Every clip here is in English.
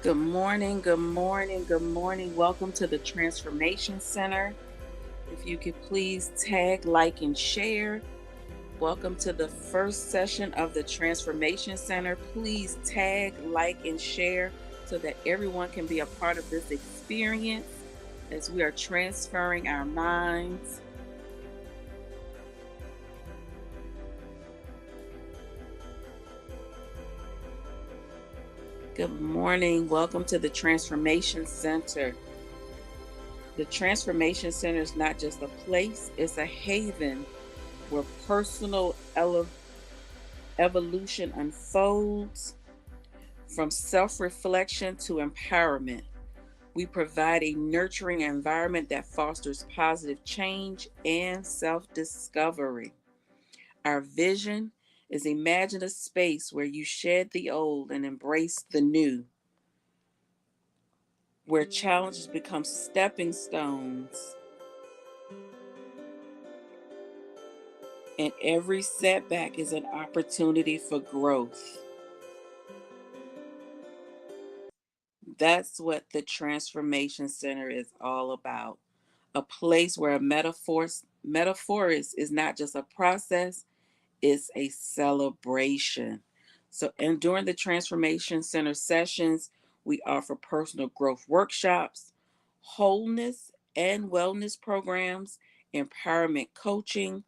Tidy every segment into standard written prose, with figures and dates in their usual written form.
Good morning, good morning, good morning. Welcome to the Transformation Center. If you could please tag, like, and share. Welcome to the first session of the Transformation Center. Please tag, like, and share so that everyone can be a part of this experience as we are transferring our minds. Good morning. Welcome to the Transformation Center. The Transformation Center is not just a place, it's a haven where personal evolution unfolds from self reflection to empowerment. We provide a nurturing environment that fosters positive change and self discovery. Our vision is imagine a space where you shed the old and embrace the new, where challenges become stepping stones and every setback is an opportunity for growth. That's what the Transformation Center is all about. A place where metaphor is not just a process, it's a celebration. So, and during the Transformation Center sessions, we offer personal growth workshops, wholeness and wellness programs, empowerment coaching,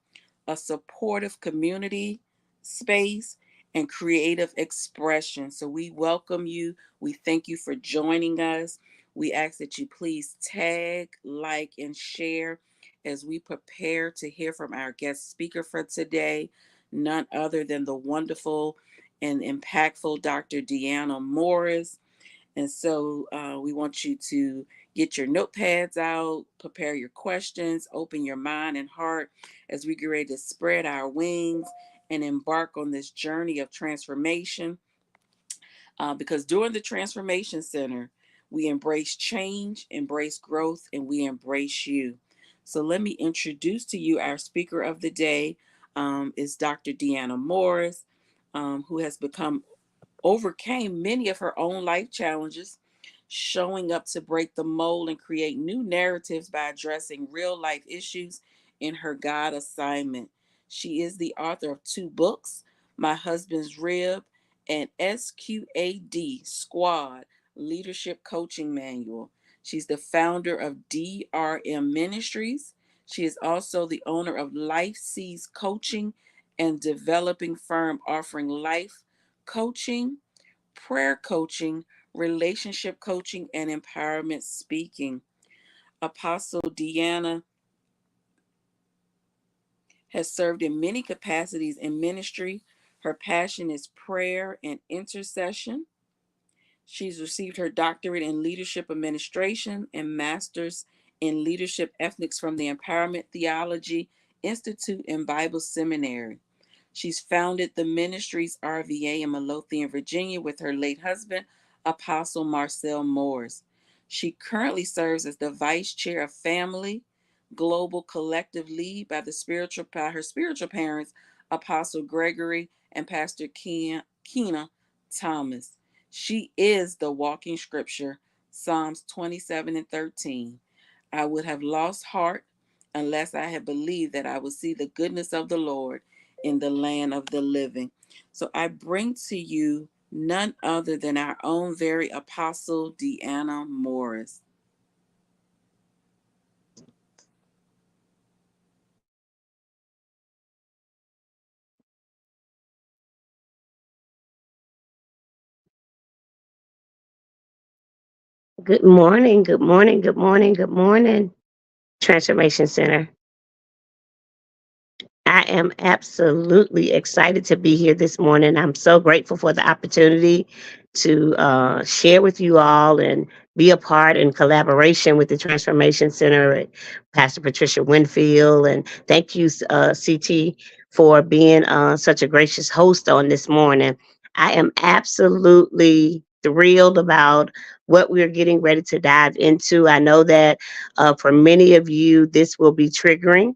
a supportive community space, and creative expression. So we welcome you. We thank you for joining us. We ask that you please tag, like, and share as we prepare to hear from our guest speaker for today, none other than the wonderful and impactful Dr. Deanna Morris. And so we want you to get your notepads out, prepare your questions, open your mind and heart as we get ready to spread our wings and embark on this journey of transformation. Because during the Transformation Center, we embrace change, embrace growth, and we embrace you. So let me introduce to you our speaker of the day is Dr. Deanna Morris, who has become overcame many of her own life challenges, showing up to break the mold and create new narratives by addressing real life issues in her God assignment. She is the author of two books, My Husband's Rib and SQAD Squad Leadership Coaching Manual. She's the founder of DRM Ministries. She is also the owner of Life Sees Coaching and developing firm offering life coaching, prayer coaching, relationship coaching, and empowerment speaking. Apostle Deanna has served in many capacities in ministry. Her passion is prayer and intercession. She's received her doctorate in leadership administration and master's in leadership ethics from the Empowerment Theology Institute and Bible Seminary. She's founded the Ministries RVA in Midlothian, Virginia, with her late husband, Apostle Marcel Morris. She currently serves as the Vice Chair of Family Global Collective Lead by her spiritual parents, Apostle Gregory and Pastor Keena Thomas. She is the walking scripture, Psalms 27 and 13. I would have lost heart unless I had believed that I would see the goodness of the Lord in the land of the living. So I bring to you none other than our own very Apostle Deanna Morris. Good morning, good morning, good morning, good morning, Transformation Center. I am absolutely excited to be here this morning. I'm so grateful for the opportunity to share with you all and be a part in collaboration with the Transformation Center, Pastor Patricia Winfield. And thank you, CT, for being such a gracious host on this morning. I am absolutely thrilled about what we're getting ready to dive into. I know that for many of you, this will be triggering,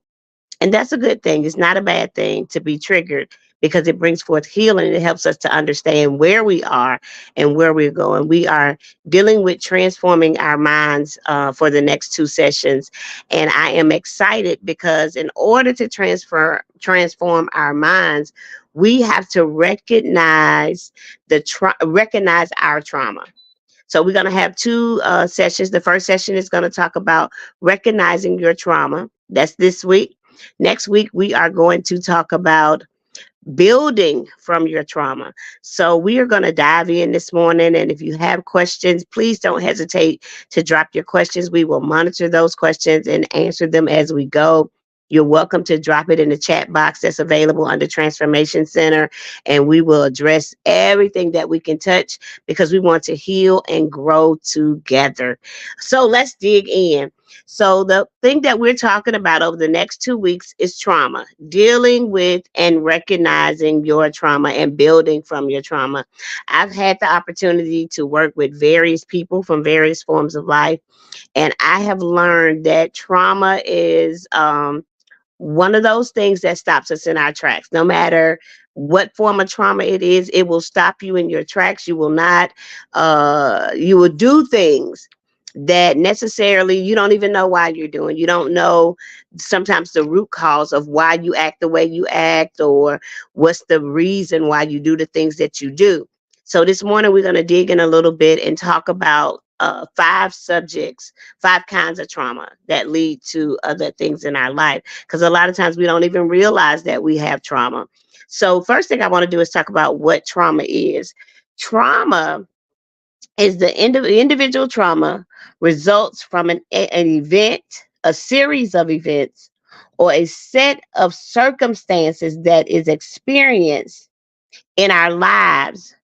and that's a good thing. It's not a bad thing to be triggered because it brings forth healing. It helps us to understand where we are and where we're going. We are dealing with transforming our minds for the next two sessions. And I am excited because in order to transform our minds, we have to recognize our trauma. So we're going to have two sessions. The first session is going to talk about recognizing your trauma. That's this week. Next week, we are going to talk about building from your trauma. So we are going to dive in this morning. And if you have questions, please don't hesitate to drop your questions. We will monitor those questions and answer them as we go. You're welcome to drop it in the chat box that's available under Transformation Center, and we will address everything that we can touch because we want to heal and grow together. So let's dig in. So the thing that we're talking about over the next 2 weeks is trauma, dealing with and recognizing your trauma and building from your trauma. I've had the opportunity to work with various people from various forms of life, and I have learned that trauma is one of those things that stops us in our tracks. No matter what form of trauma it is, it will stop you in your tracks. You will not, you will do things that necessarily you don't even know why you're doing. You don't know sometimes the root cause of why you act the way you act, or what's the reason why you do the things that you do. So this morning we're going to dig in a little bit and talk about 5 subjects, 5 kinds of trauma that lead to other things in our life. Because a lot of times we don't even realize that we have trauma. So first thing I want to do is talk about what trauma is. Trauma is the individual trauma results from an event, a series of events, or a set of circumstances that is experienced in our lives,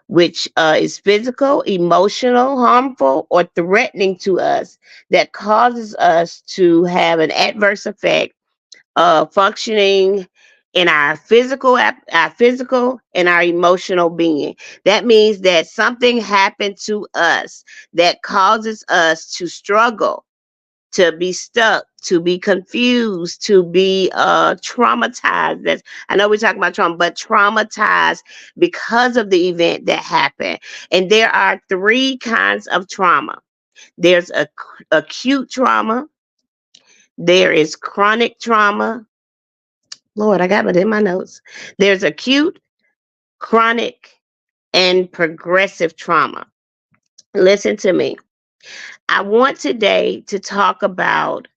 which is physical, emotional, harmful, or threatening to us, that causes us to have an adverse effect functioning in our physical and our emotional being. That means that something happened to us that causes us to struggle, to be stuck, to be confused, to be traumatized. That's, I know we're talking about trauma, but traumatized because of the event that happened. And there are 3 kinds of trauma. There's acute trauma, there is chronic trauma. Lord, I got it in my notes. There's acute, chronic, and progressive trauma. Listen to me. I want today to talk about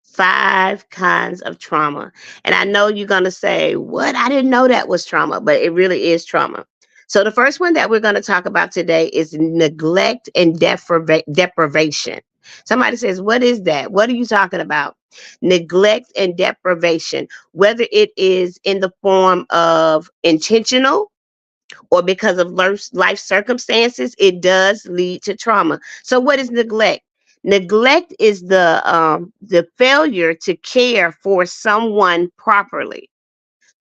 5 kinds of trauma. And I know you're going to say, what? I didn't know that was trauma, but it really is trauma. So the first one that we're going to talk about today is neglect and deprivation. Somebody says, what is that? What are you talking about? Neglect and deprivation, whether it is in the form of intentional or because of life circumstances, it does lead to trauma. So what is neglect? Neglect is the failure to care for someone properly.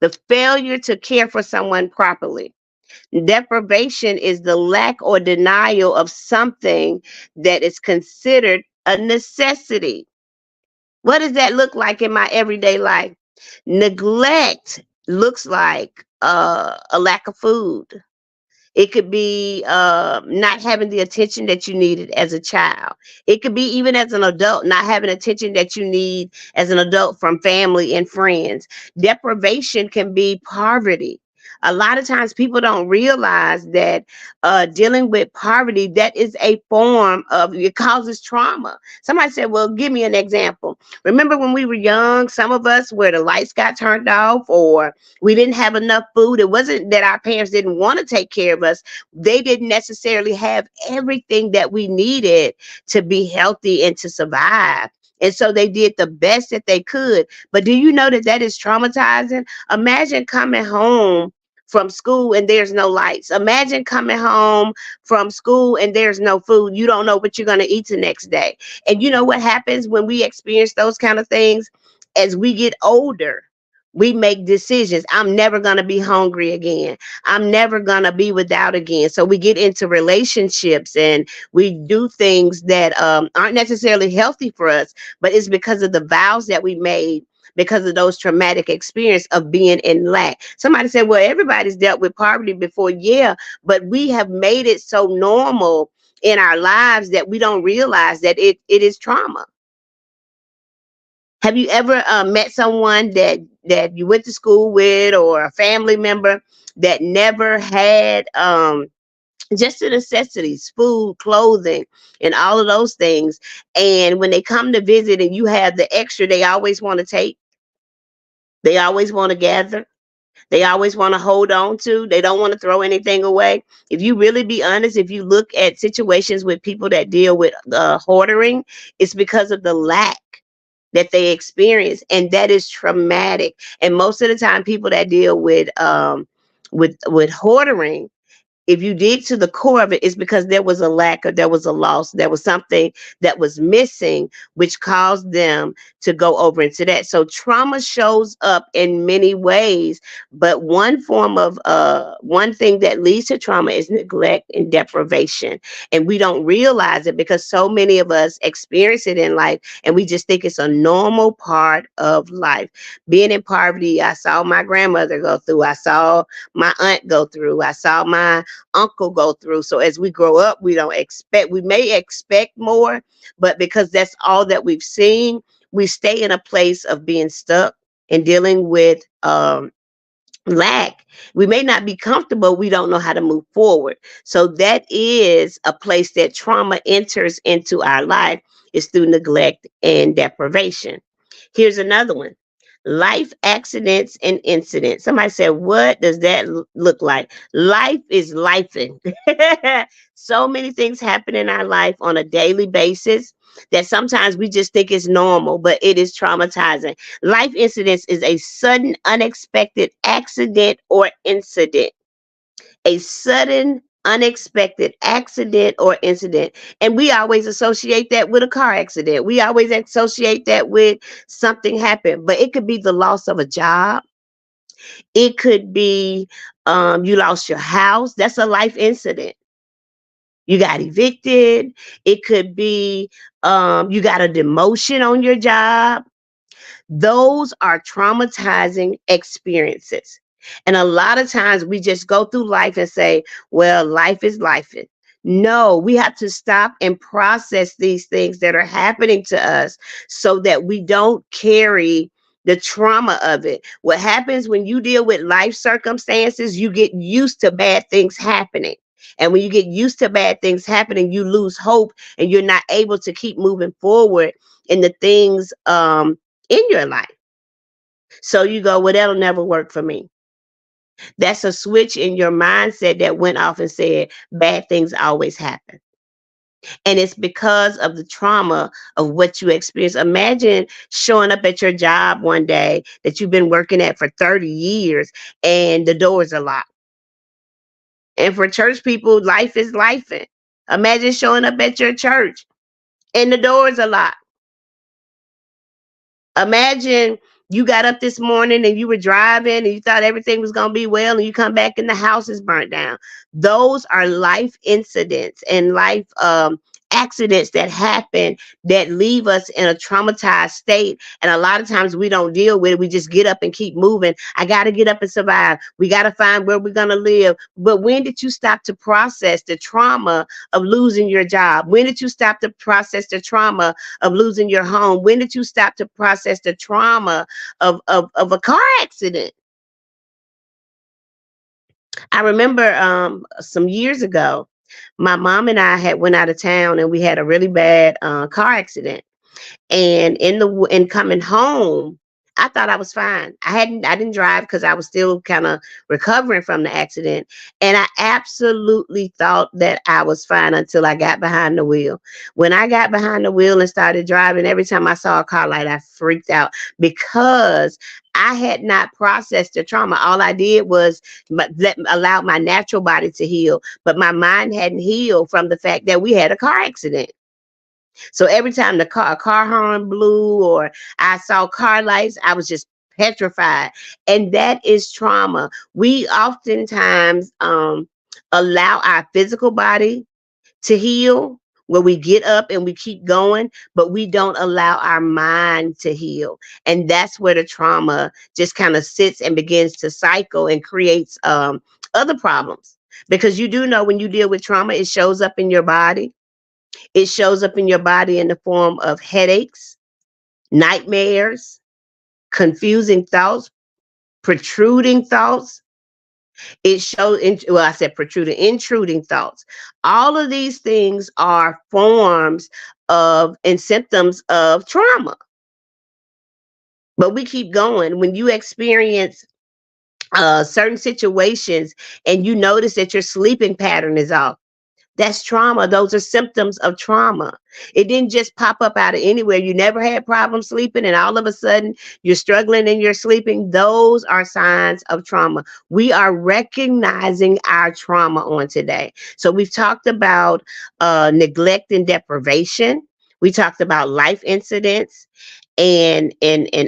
The failure to care for someone properly. Deprivation is the lack or denial of something that is considered a necessity. What does that look like in my everyday life? Neglect looks like a lack of food. It could be not having the attention that you needed as a child. It could be even as an adult, not having attention that you need as an adult from family and friends. Deprivation can be poverty. A lot of times people don't realize that dealing with poverty, that is a form of, it causes trauma. Somebody said, well, give me an example. Remember when we were young, some of us where the lights got turned off, or we didn't have enough food. It wasn't that our parents didn't want to take care of us. They didn't necessarily have everything that we needed to be healthy and to survive. And so they did the best that they could. But do you know that that is traumatizing? Imagine coming home from school and there's no lights. Imagine coming home from school and there's no food. You don't know what you're going to eat the next day. And you know what happens when we experience those kind of things? As we get older, we make decisions. I'm never going to be hungry again. I'm never going to be without again. So we get into relationships and we do things that aren't necessarily healthy for us, but it's because of the vows that we made, because of those traumatic experience of being in lack. Somebody said, well, everybody's dealt with poverty before. Yeah, but we have made it so normal in our lives that we don't realize that it is trauma. Have you ever met someone that you went to school with, or a family member that never had just the necessities, food, clothing, and all of those things? And when they come to visit and you have the extra, they always want to take, they always want to gather, they always want to hold on to, they don't want to throw anything away. If you really be honest, if you look at situations with people that deal with hoarding, it's because of the lack that they experience, and that is traumatic. And most of the time, people that deal with hoarding, if you dig to the core of it, it's because there was a lack, or there was a loss, there was something that was missing, which caused them to go over into that. So trauma shows up in many ways, but one thing that leads to trauma is neglect and deprivation. And we don't realize it because so many of us experience it in life, and we just think it's a normal part of life. Being in poverty, I saw my grandmother go through, I saw my aunt go through, I saw my uncle go through. So as we grow up, we may expect more, but because that's all that we've seen, we stay in a place of being stuck and dealing with lack. We may not be comfortable, we don't know how to move forward. So that is a place that trauma enters into our life, is through neglect and deprivation. Here's another one: life accidents and incidents. Somebody said, what does that look like? Life is lifing. So many things happen in our life on a daily basis that sometimes we just think is normal, but it is traumatizing. Life incidents is a sudden, unexpected accident or incident. A sudden, unexpected accident or incident. And we always associate that with a car accident. We always associate that with something happened, but it could be the loss of a job. It could be you lost your house. That's a life incident. You got evicted. It could be you got a demotion on your job. Those are traumatizing experiences. And a lot of times we just go through life and say, well, life is life. No, we have to stop and process these things that are happening to us so that we don't carry the trauma of it. What happens when you deal with life circumstances, you get used to bad things happening. And when you get used to bad things happening, you lose hope and you're not able to keep moving forward in the things in your life. So you go, well, that'll never work for me. That's a switch in your mindset that went off and said, bad things always happen. And it's because of the trauma of what you experienced. Imagine showing up at your job one day that you've been working at for 30 years and the doors are locked. And for church people, life is life. Imagine showing up at your church and the doors are locked. Imagine you got up this morning and you were driving and you thought everything was going to be well, and you come back and the house is burnt down. Those are life incidents and life accidents that happen that leave us in a traumatized state. And a lot of times we don't deal with it. We just get up and keep moving. I got to get up and survive. We got to find where we're going to live. But when did you stop to process the trauma of losing your job? When did you stop to process the trauma of losing your home? When did you stop to process the trauma of a car accident? I remember some years ago, my mom and I had went out of town and we had a really bad car accident. And in coming home, I thought I was fine. I didn't drive because I was still kind of recovering from the accident. And I absolutely thought that I was fine until I got behind the wheel. When I got behind the wheel and started driving, every time I saw a car light, I freaked out because I had not processed the trauma. All I did was allow my natural body to heal, but my mind hadn't healed from the fact that we had a car accident. So every time a car horn blew or I saw car lights, I was just petrified. And that is trauma. We oftentimes allow our physical body to heal where we get up and we keep going, but we don't allow our mind to heal. And that's where the trauma just kind of sits and begins to cycle and creates other problems. Because you do know when you deal with trauma, it shows up in your body. It shows up in your body in the form of headaches, nightmares, confusing thoughts, protruding thoughts. It shows, well, I said protruding, intruding thoughts. All of these things are forms of and symptoms of trauma. But we keep going. When you experience certain situations and you notice that your sleeping pattern is off, that's trauma. Those are symptoms of trauma. It didn't just pop up out of anywhere. You never had problems sleeping, and all of a sudden you're struggling and you're sleeping. Those are signs of trauma. We are recognizing our trauma on today. So we've talked about neglect and deprivation. We talked about life incidents and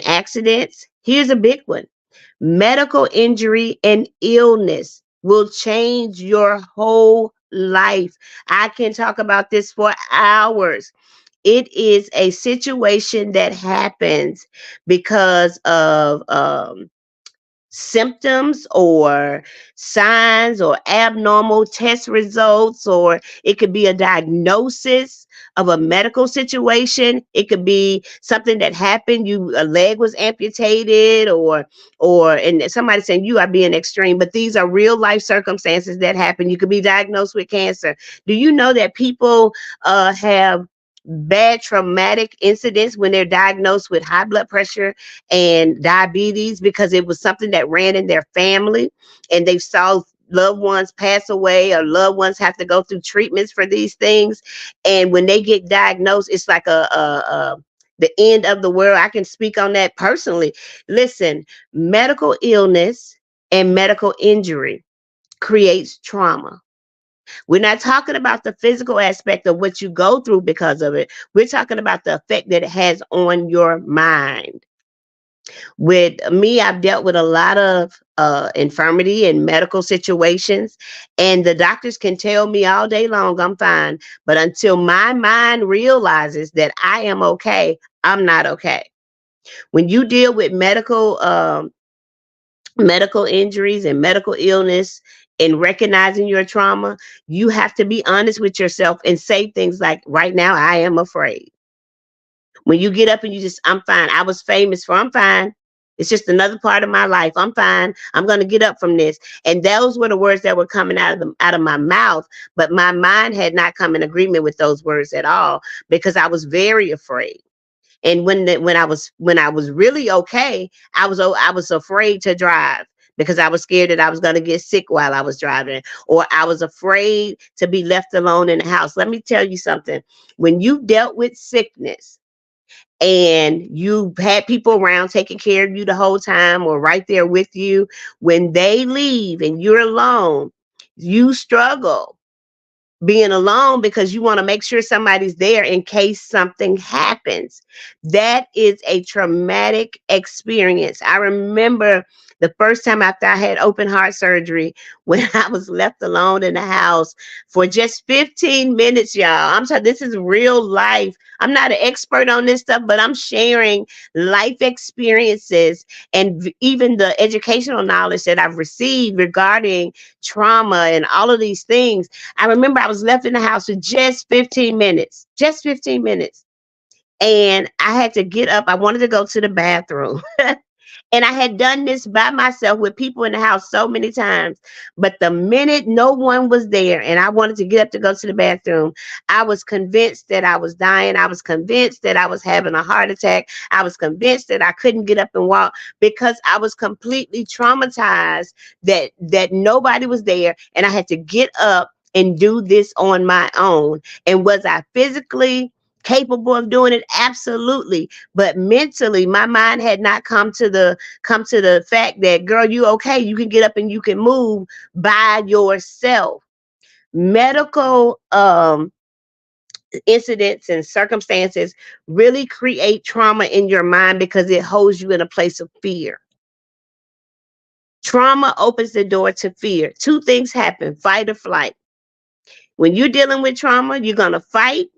accidents. Here's a big one. Medical injury and illness will change your whole life. I can talk about this for hours. It is a situation that happens because of symptoms or signs or abnormal test results, or it could be a diagnosis of a medical situation. It could be something that happened, you a leg was amputated, or and somebody saying you are being extreme, but these are real life circumstances that happen. You could be diagnosed with cancer. Do you know that people have bad traumatic incidents when they're diagnosed with high blood pressure and diabetes because it was something that ran in their family, and they saw loved ones pass away or loved ones have to go through treatments for these things, and when they get diagnosed, it's like a the end of the world. I can speak on that personally. Listen, medical illness and medical injury creates trauma. We're not talking about the physical aspect of what you go through because of it. We're talking about the effect that it has on your mind. With me, I've dealt with a lot of infirmity and medical situations, and the doctors can tell me all day long I'm fine. But until my mind realizes that I am okay, I'm not okay. When you deal with medical injuries and medical illness and recognizing your trauma, you have to be honest with yourself and say things like, right now, I am afraid. When you get up and you just, I'm fine. I was famous for, I'm fine. It's just another part of my life. I'm fine. I'm going to get up from this. And those were the words that were coming out of my mouth. But my mind had not come in agreement with those words at all because I was very afraid. And when I was really okay, I was afraid to drive because I was scared that I was going to get sick while I was driving, or I was afraid to be left alone in the house. Let me tell you something. When you dealt with sickness and you had people around taking care of you the whole time or right there with you, when they leave and you're alone, you struggle being alone because you want to make sure somebody's there in case something happens. That is a traumatic experience. I remember the first time after I had open heart surgery when I was left alone in the house for just 15 minutes, y'all. I'm sorry, this is real life. I'm not an expert on this stuff, but I'm sharing life experiences and even the educational knowledge that I've received regarding trauma and all of these things. I remember I was left in the house for just 15 minutes, just 15 minutes. And I had to get up. I wanted to go to the bathroom. And I had done this by myself with people in the house so many times. But the minute no one was there and I wanted to get up to go to the bathroom, I was convinced that I was dying. I was convinced that I was having a heart attack. I was convinced that I couldn't get up and walk because I was completely traumatized that nobody was there and I had to get up and do this on my own. And was I physically capable of doing it? Absolutely. But mentally, my mind had not come to the fact that, girl, you okay, you can get up and you can move by yourself. Medical incidents and circumstances really create trauma in your mind because it holds you in a place of fear. Trauma opens the door to fear. Two things happen: fight or flight. When you're dealing with trauma, you're going to fight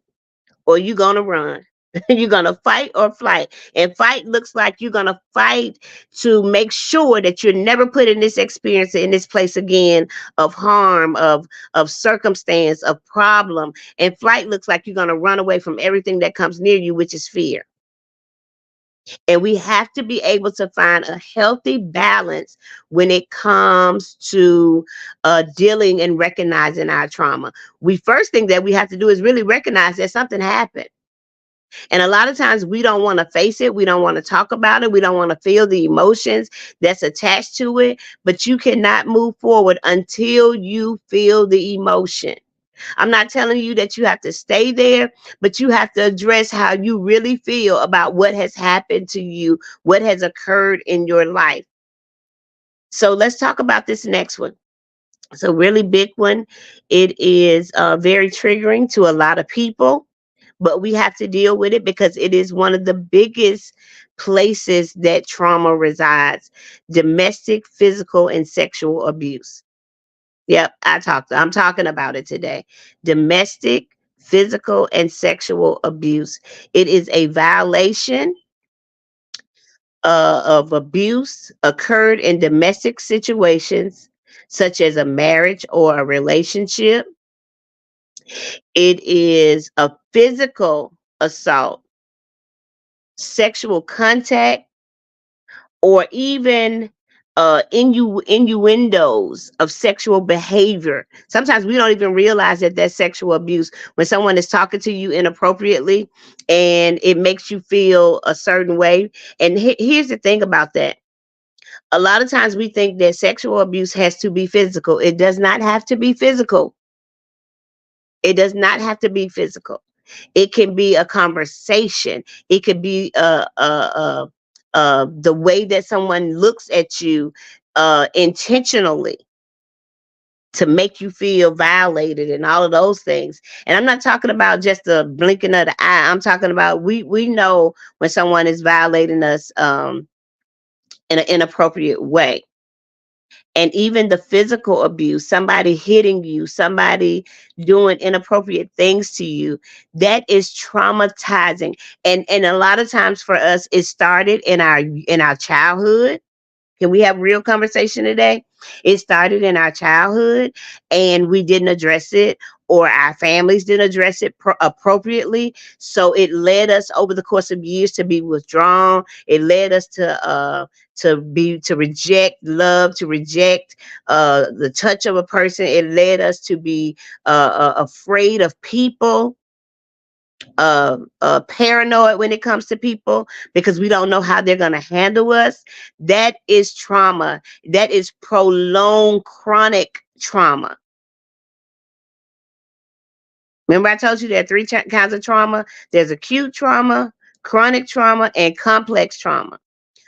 or you're going to run. You're going to fight or flight. And fight looks like you're going to fight to make sure that you're never put in this experience, in this place again of harm, of circumstance, of problem. And flight looks like you're going to run away from everything that comes near you, which is fear. And we have to be able to find a healthy balance when it comes to dealing and recognizing our trauma. We first thing that we have to do is really recognize that something happened. And a lot of times we don't want to face it. We don't want to talk about it. We don't want to feel the emotions that's attached to it. But you cannot move forward until you feel the emotion. I'm not telling you that you have to stay there, but you have to address how you really feel about what has happened to you, what has occurred in your life. So let's talk about this next one. It's a really big one. It is very triggering to a lot of people, but we have to deal with it because it is one of the biggest places that trauma resides: domestic, physical, and sexual abuse. Yep, I'm talking about it today. Domestic, physical, and sexual abuse. It is a violation of abuse occurred in domestic situations, such as a marriage or a relationship. It is a physical assault, sexual contact, or even innuendos of sexual behavior. Sometimes we don't even realize that that's sexual abuse when someone is talking to you inappropriately and it makes you feel a certain way. And here's the thing about that. A lot of times we think that sexual abuse has to be physical. It does not have to be physical. It does not have to be physical. It can be a conversation. It could be the way that someone looks at you intentionally to make you feel violated and all of those things. And I'm not talking about just the blinking of the eye. I'm talking about we know when someone is violating us in an inappropriate way. And even the physical abuse, somebody hitting you, somebody doing inappropriate things to you, that is traumatizing. And a lot of times for us, it started in our childhood. Can we have real conversation today? It started in our childhood and we didn't address it, or our families didn't address it appropriately. So it led us over the course of years to be withdrawn. It led us to reject love, to reject the touch of a person. It led us to be afraid of people, paranoid when it comes to people because we don't know how they're going to handle us. That is trauma. That is prolonged chronic trauma. Remember, I told you there are three kinds of trauma. There's acute trauma, chronic trauma, and complex trauma.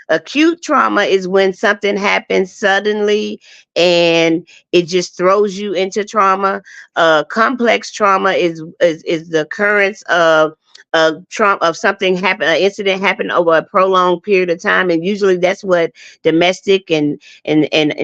Acute trauma is when something happens suddenly and it just throws you into trauma. Complex trauma is the occurrence of trauma, of something happen, an incident happened over a prolonged period of time, and usually that's what domestic and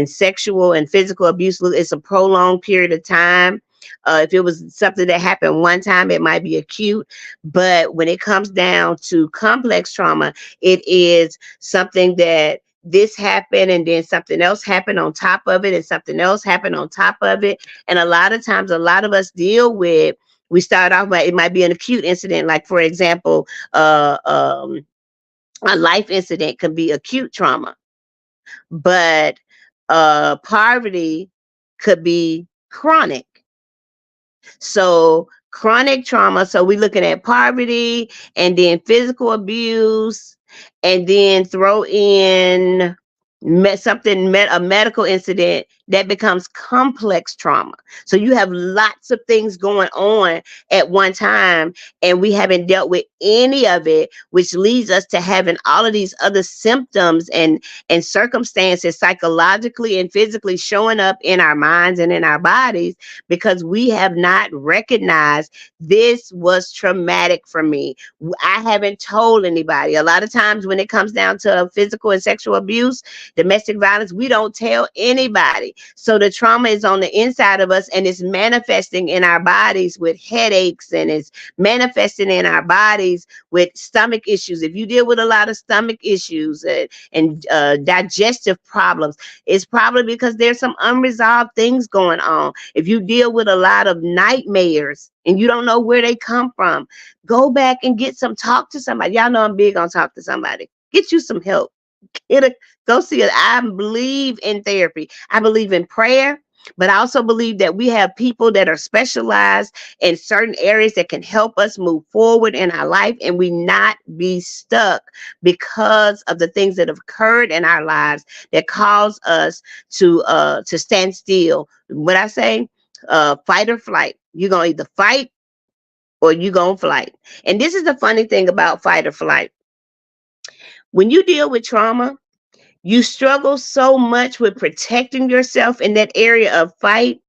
sexual and physical abuse look. It's a prolonged period of time. If it was something that happened one time, it might be acute. But when it comes down to complex trauma, it is something that this happened and then something else happened on top of it and something else happened on top of it. And a lot of times, a lot of us deal with, we start off by, it might be an acute incident. Like, for example, a life incident can be acute trauma, but poverty could be chronic. So chronic trauma. So we're looking at poverty and then physical abuse, and then throw in a medical incident that becomes complex trauma. So you have lots of things going on at one time, and we haven't dealt with any of it, which leads us to having all of these other symptoms and circumstances psychologically and physically showing up in our minds and in our bodies because we have not recognized this was traumatic for me. I haven't told anybody. A lot of times when it comes down to physical and sexual abuse, domestic violence, we don't tell anybody So the trauma is on the inside of us, and it's manifesting in our bodies with headaches, and it's manifesting in our bodies with stomach issues. If you deal with a lot of stomach issues and digestive problems, it's probably because there's some unresolved things going on. If you deal with a lot of nightmares and you don't know where they come from, go back and talk to somebody. Y'all know I'm big on talk to somebody. Get you some help. It'll go see it. I believe in therapy. I believe in prayer, but I also believe that we have people that are specialized in certain areas that can help us move forward in our life, and we not be stuck because of the things that have occurred in our lives that cause us to stand still. What I say, fight or flight. You're gonna either fight or you gonna flight. And this is the funny thing about fight or flight. When you deal with trauma, you struggle so much with protecting yourself in that area of fight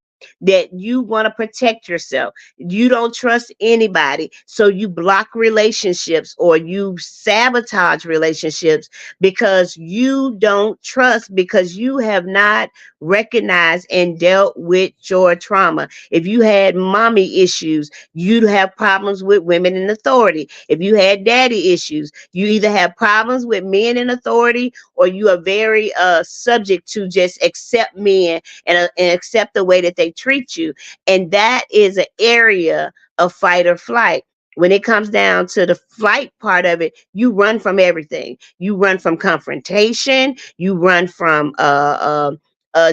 that you want to protect yourself. You don't trust anybody. So you block relationships or you sabotage relationships because you don't trust, because you have not recognized and dealt with your trauma. If you had mommy issues, you'd have problems with women in authority. If you had daddy issues, you either have problems with men in authority, or you are very subject to just accept men and accept the way that they treat you. And that is an area of fight or flight. When it comes down to the flight part of it, you run from everything. You run from confrontation. You run from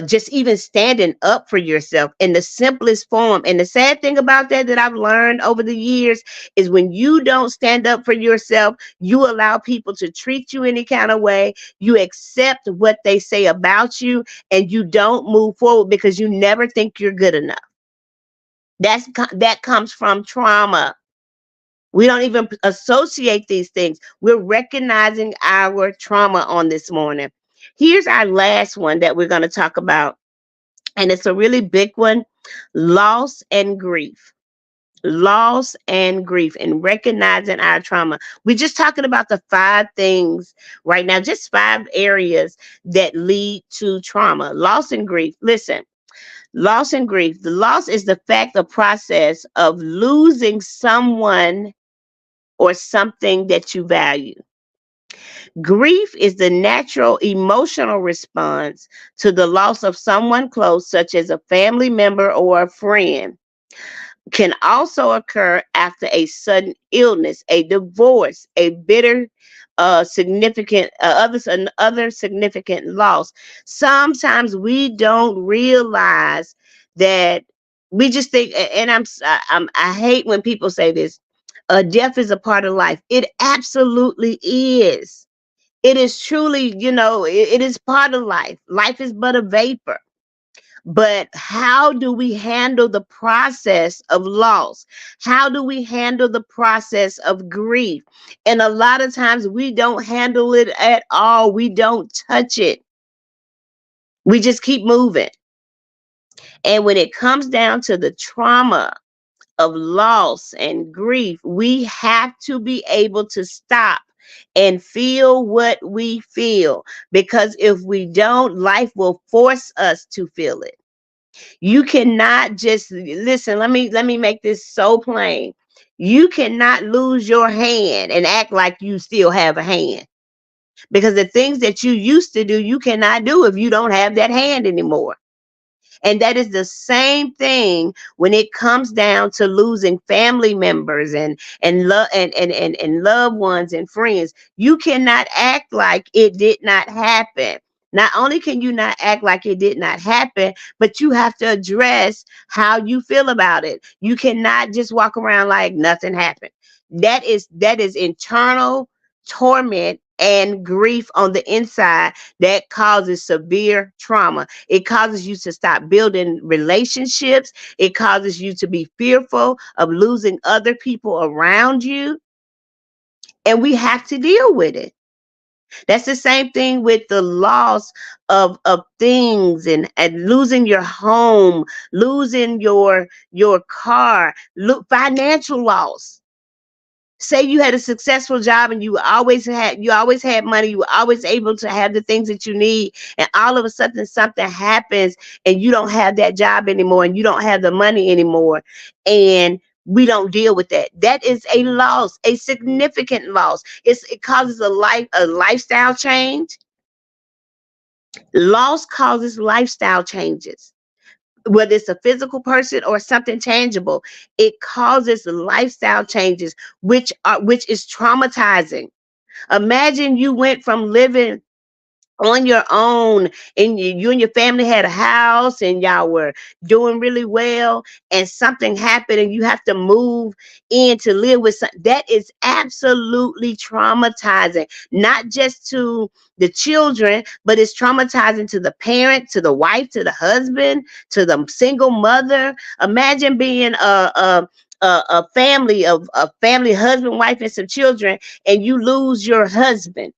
just even standing up for yourself in the simplest form. And the sad thing about that I've learned over the years is when you don't stand up for yourself, you allow people to treat you any kind of way. You accept what they say about you, and you don't move forward because you never think you're good enough. That comes from trauma. We don't even associate these things. We're recognizing our trauma on this morning. Here's our last one that we're going to talk about, and it's a really big one: loss and grief. Loss and grief, and recognizing our trauma. We're just talking about the 5 things right now, just 5 areas that lead to trauma. Loss and grief. Listen, loss and grief. The loss is the fact or process of losing someone or something that you value. Grief is the natural emotional response to the loss of someone close, such as a family member or a friend. Can also occur after a sudden illness, a divorce, a bitter, significant, other significant loss. Sometimes we don't realize that. We just think, and I hate when people say this. Death is a part of life. It absolutely is. It is truly, it is part of life. Life is but a vapor. But how do we handle the process of loss? How do we handle the process of grief? And a lot of times we don't handle it at all. We don't touch it. We just keep moving. And when it comes down to the trauma of loss and grief, we have to be able to stop and feel what we feel. Because if we don't, life will force us to feel it. You cannot just listen. Let me make this so plain. You cannot lose your hand and act like you still have a hand, because the things that you used to do, you cannot do if you don't have that hand anymore. And that is the same thing when it comes down to losing family members and loved ones and friends. You cannot act like it did not happen. Not only can you not act like it did not happen, but you have to address how you feel about it. You cannot just walk around like nothing happened. That is internal torment and grief on the inside that causes severe trauma. It causes you to stop building relationships. It causes you to be fearful of losing other people around you. And we have to deal with it. That's the same thing with the loss of things, and losing your home, losing your car, financial loss. Say you had a successful job and you always had money, you were always able to have the things that you need, and all of a sudden something happens and you don't have that job anymore and you don't have the money anymore, and we don't deal with that. That is a loss, a significant loss. It causes a lifestyle change. Loss causes lifestyle changes, whether it's a physical person or something tangible. It causes lifestyle changes, which is traumatizing. Imagine you went from living on your own, and you and your family had a house and y'all were doing really well, and something happened and you have to move in to live with that is absolutely traumatizing, not just to the children, but it's traumatizing to the parent, to the wife, to the husband, to the single mother. Imagine being a family of a family, husband, wife, and some children, and you lose your husband.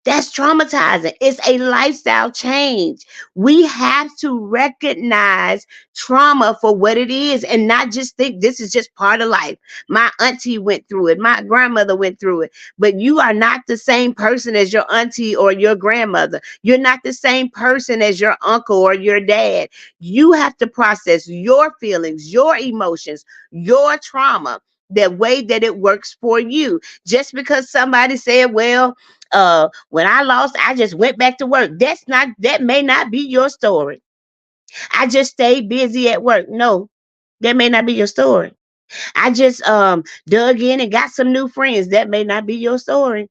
That's traumatizing. It's a lifestyle change. We have to recognize trauma for what it is and not just think this is just part of life. My auntie went through it. My grandmother went through it. But you are not the same person as your auntie or your grandmother. You're not the same person as your uncle or your dad. You have to process your feelings, your emotions, your trauma the way that it works for you. Just because somebody said, well, when I lost, I just went back to work. That may not be your story. I just stayed busy at work. No, that may not be your story. I just dug in and got some new friends. That may not be your story.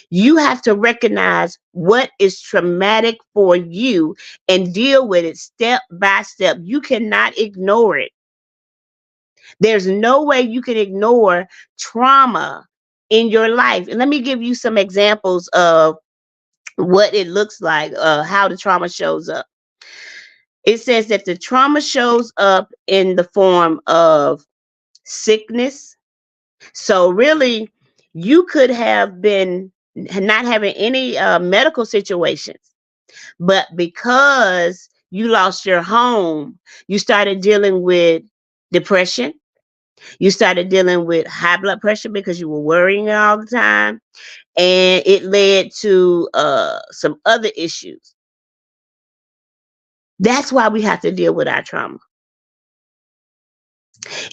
You have to recognize what is traumatic for you and deal with it step by step. You cannot ignore it. There's no way you can ignore trauma in your life. And let me give you some examples of what it looks like, how the trauma shows up. It says that the trauma shows up in the form of sickness. So really, you could have been not having any medical situations, but because you lost your home, you started dealing with depression. You started dealing with high blood pressure because you were worrying all the time, and it led to some other issues. That's why we have to deal with our trauma.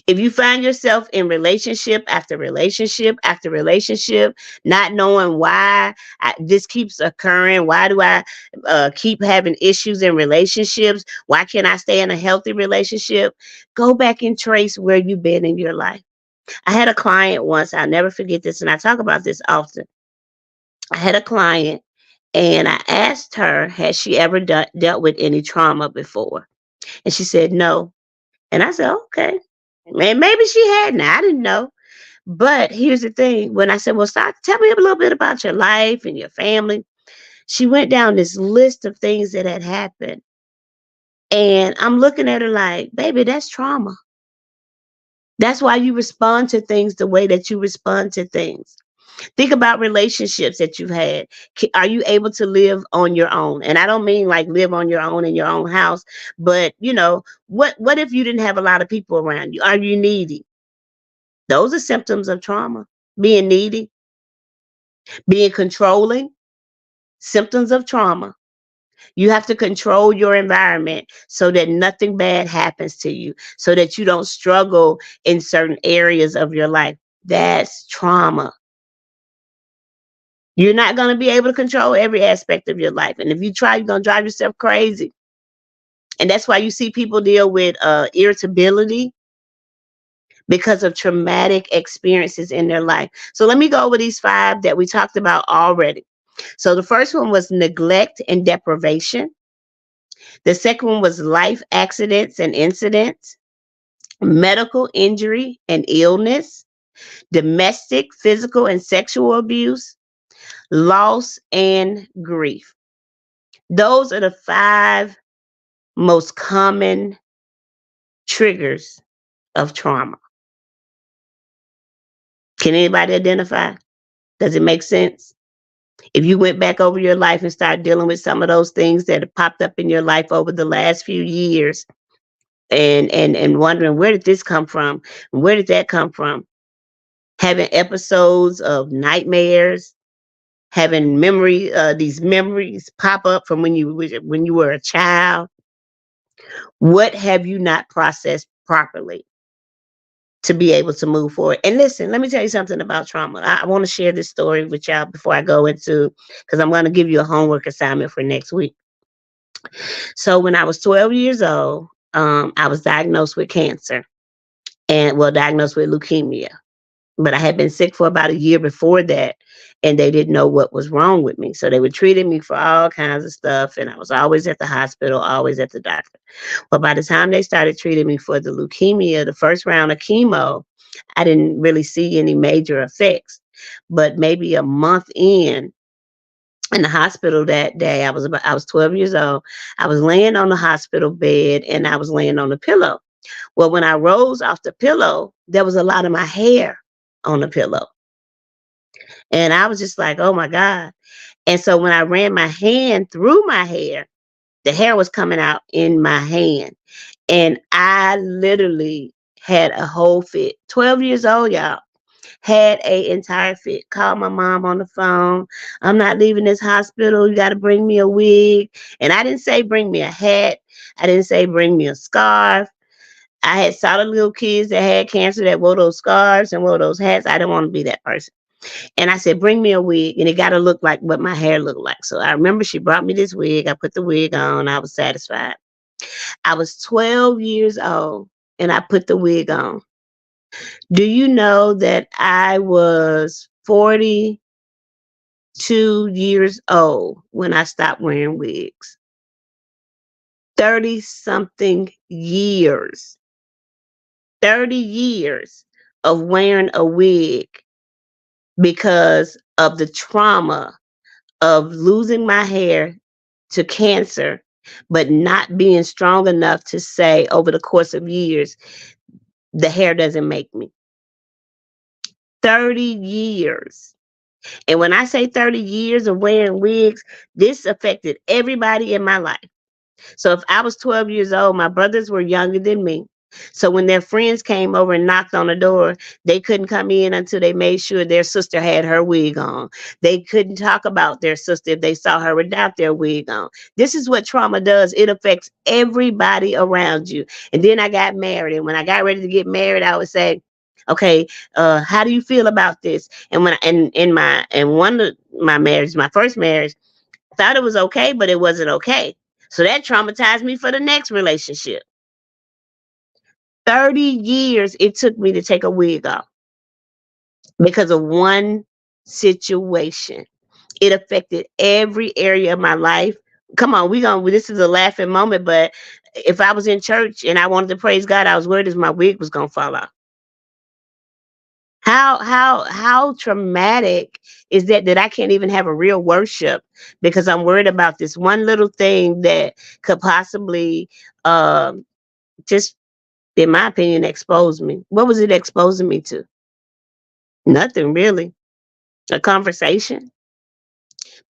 If you find yourself in relationship after relationship after relationship, not knowing why this keeps occurring, why do I keep having issues in relationships? Why can't I stay in a healthy relationship? Go back and trace where you've been in your life. I had a client once, I'll never forget this, and I talk about this often. I had a client, and I asked her, has she ever dealt with any trauma before? And she said no. And I said, okay. Maybe she hadn't. I didn't know. But here's the thing. When I said, well, start, tell me a little bit about your life and your family, she went down this list of things that had happened. And I'm looking at her like, baby, that's trauma. That's why you respond to things the way that you respond to things. Think about relationships that you've had. Are you able to live on your own? And I don't mean like live on your own in your own house, but what if you didn't have a lot of people around you? Are you needy? Those are symptoms of trauma. Being needy, being controlling, symptoms of trauma. You have to control your environment so that nothing bad happens to you, so that you don't struggle in certain areas of your life. That's trauma. You're not going to be able to control every aspect of your life. And if you try, you're going to drive yourself crazy. And that's why you see people deal with irritability because of traumatic experiences in their life. So let me go over these 5 that we talked about already. So the first one was neglect and deprivation. The second one was life accidents and incidents, medical injury and illness, domestic, physical, and sexual abuse, loss, and grief. Those are the 5 most common triggers of trauma. Can anybody identify? Does it make sense? If you went back over your life and started dealing with some of those things that have popped up in your life over the last few years, and wondering, where did this come from? Where did that come from? having episodes of nightmares, having these memories pop up from when you were a child. What have you not processed properly to be able to move forward? And listen, let me tell you something about trauma. I want to share this story with y'all before I go into, because I'm going to give you a homework assignment for next week. So when I was 12 years old, I was diagnosed with cancer and well, diagnosed with leukemia. But I had been sick for about a year before that, and they didn't know what was wrong with me. So they were treating me for all kinds of stuff, and I was always at the hospital, always at the doctor. But by the time they started treating me for the leukemia, the first round of chemo, I didn't really see any major effects. But maybe a month in the hospital that day, I was 12 years old. I was laying on the hospital bed and I was laying on the pillow. Well, when I rose off the pillow, there was a lot of my hair on the pillow. And I was just like, oh my God. And so when I ran my hand through my hair, the hair was coming out in my hand. And I literally had a whole fit. 12 years old, y'all. Had a entire fit. Called my mom on the phone. I'm not leaving this hospital. You got to bring me a wig. And I didn't say bring me a hat. I didn't say bring me a scarf. I had saw the little kids that had cancer that wore those scarves and wore those hats. I didn't want to be that person. And I said, bring me a wig. And it got to look like what my hair looked like. So I remember she brought me this wig. I put the wig on. I was satisfied. I was 12 years old and I put the wig on. Do you know that I was 42 years old when I stopped wearing wigs? 30 something years. 30 years of wearing a wig because of the trauma of losing my hair to cancer, but not being strong enough to say over the course of years, the hair doesn't make me. 30 years. And when I say 30 years of wearing wigs, this affected everybody in my life. So if I was 12 years old, my brothers were younger than me. So when their friends came over and knocked on the door, they couldn't come in until they made sure their sister had her wig on. They couldn't talk about their sister if they saw her without their wig on. This is what trauma does. It affects everybody around you. And then I got married. And when I got ready to get married, I would say, okay, how do you feel about this? And when in one of my marriage, my first marriage, I thought it was okay, but it wasn't okay. So that traumatized me for the next relationship. 30 years it took me to take a wig off because of one situation. It affected every area of my life. Come on, this is a laughing moment, but if I was in church and I wanted to praise God, I was worried as my wig was gonna fall off. How traumatic is that I can't even have a real worship because I'm worried about this one little thing that could possibly just, in my opinion, expose me. What was it exposing me to? Nothing really. A conversation.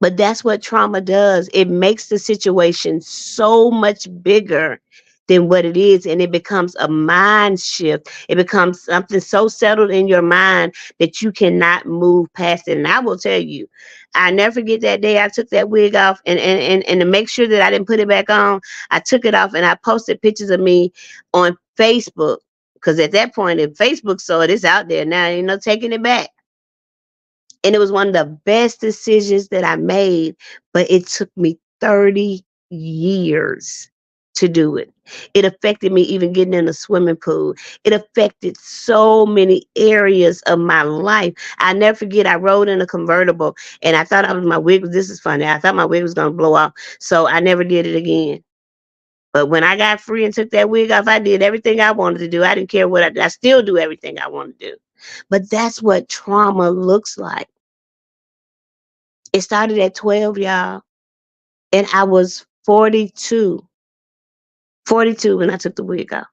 But that's what trauma does. It makes the situation so much bigger than what it is. And it becomes a mind shift. It becomes something so settled in your mind that you cannot move past it. And I will tell you, I never forget that day I took that wig off and to make sure that I didn't put it back on, I took it off and I posted pictures of me on Facebook. Because at that point, if Facebook saw it, it's out there now, ain't no taking it back. And it was one of the best decisions that I made, but it took me 30 years to do it. It affected me even getting in a swimming pool. It affected so many areas of my life. I never forget, I rode in a convertible and I thought this is funny. I thought my wig was going to blow off. So I never did it again. But when I got free and took that wig off, I did everything I wanted to do. I didn't care what I still do everything I want to do. But that's what trauma looks like. It started at 12, y'all. And I was 42. 42 when I took the wig off.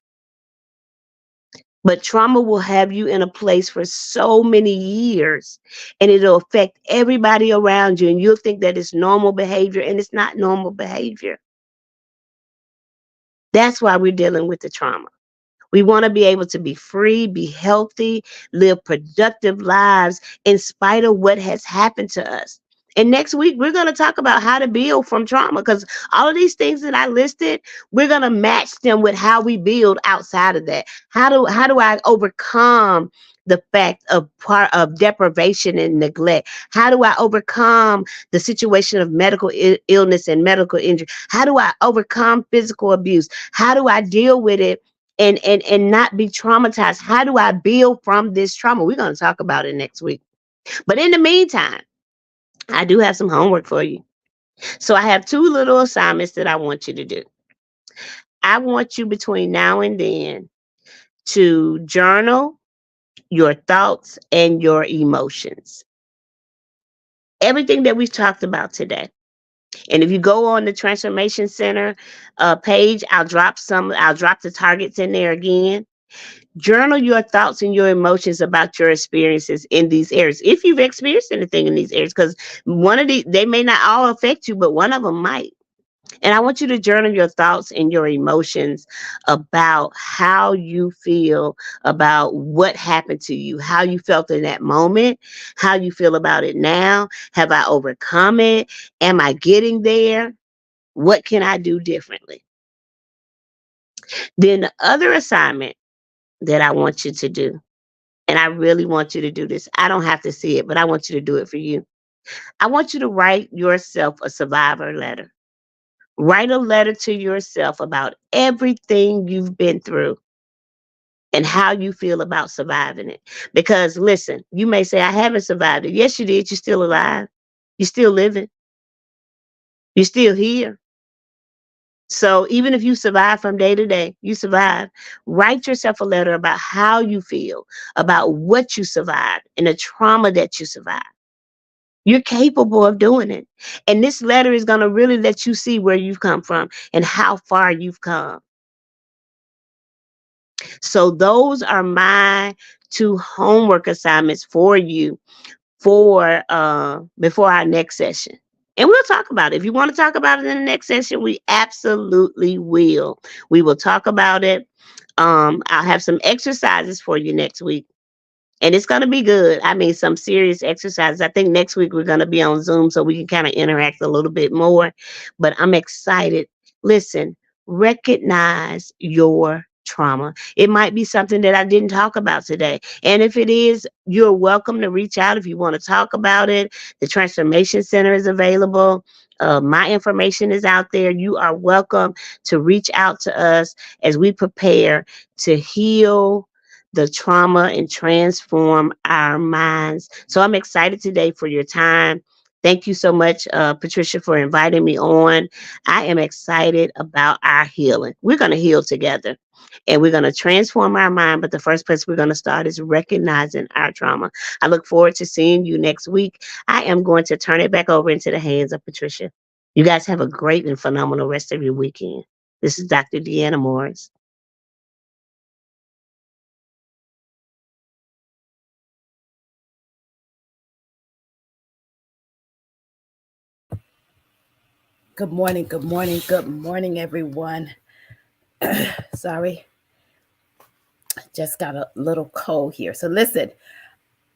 But trauma will have you in a place for so many years and it'll affect everybody around you. And you'll think that it's normal behavior and it's not normal behavior. That's why we're dealing with the trauma. We want to be able to be free, be healthy, live productive lives in spite of what has happened to us. And next week, we're going to talk about how to build from trauma, because all of these things that I listed, we're going to match them with how we build outside of that. How do I overcome the fact of part of deprivation and neglect? How do I overcome the situation of medical illness and medical injury? How do I overcome physical abuse? How do I deal with it and not be traumatized? How do I build from this trauma? We're going to talk about it next week. But in the meantime, I do have some homework for you. So I have two little assignments that I want you to do. I want you between now and then to journal your thoughts and your emotions. Everything that we've talked about today. And if you go on the Transformation Center page, I'll drop the targets in there again. Journal your thoughts and your emotions about your experiences in these areas. If you've experienced anything in these areas, because they may not all affect you, but one of them might. And I want you to journal your thoughts and your emotions about how you feel about what happened to you, how you felt in that moment, how you feel about it now. Have I overcome it? Am I getting there? What can I do differently? Then the other assignment that I want you to do, and I really want you to do this. I don't have to see it, but I want you to do it for you. I want you to write yourself a survivor letter. Write a letter to yourself about everything you've been through and how you feel about surviving it. Because listen, you may say, I haven't survived it. Yes, you did. You're still alive. You're still living. You're still here. So even if you survive from day to day, you survive. Write yourself a letter about how you feel, about what you survived and the trauma that you survived. You're capable of doing it. And this letter is going to really let you see where you've come from and how far you've come. So those are my two homework assignments for you for before our next session. And we'll talk about it. If you want to talk about it in the next session, we absolutely will. We will talk about it. I'll have some exercises for you next week. And it's going to be good. I mean, some serious exercises. I think next week we're going to be on Zoom so we can kind of interact a little bit more. But I'm excited. Listen, recognize your trauma. It might be something that I didn't talk about today. And if it is, you're welcome to reach out if you want to talk about it. The Transformation Center is available. My information is out there. You are welcome to reach out to us as we prepare to heal the trauma and transform our minds. So I'm excited today for your time. Thank you so much, Patricia, for inviting me on. I am excited about our healing. We're going to heal together and we're going to transform our mind. But the first place we're going to start is recognizing our trauma. I look forward to seeing you next week. I am going to turn it back over into the hands of Patricia. You guys have a great and phenomenal rest of your weekend. This is Dr. Deanna Morris. Good morning, good morning, good morning, everyone. Sorry, just got a little cold here. So listen,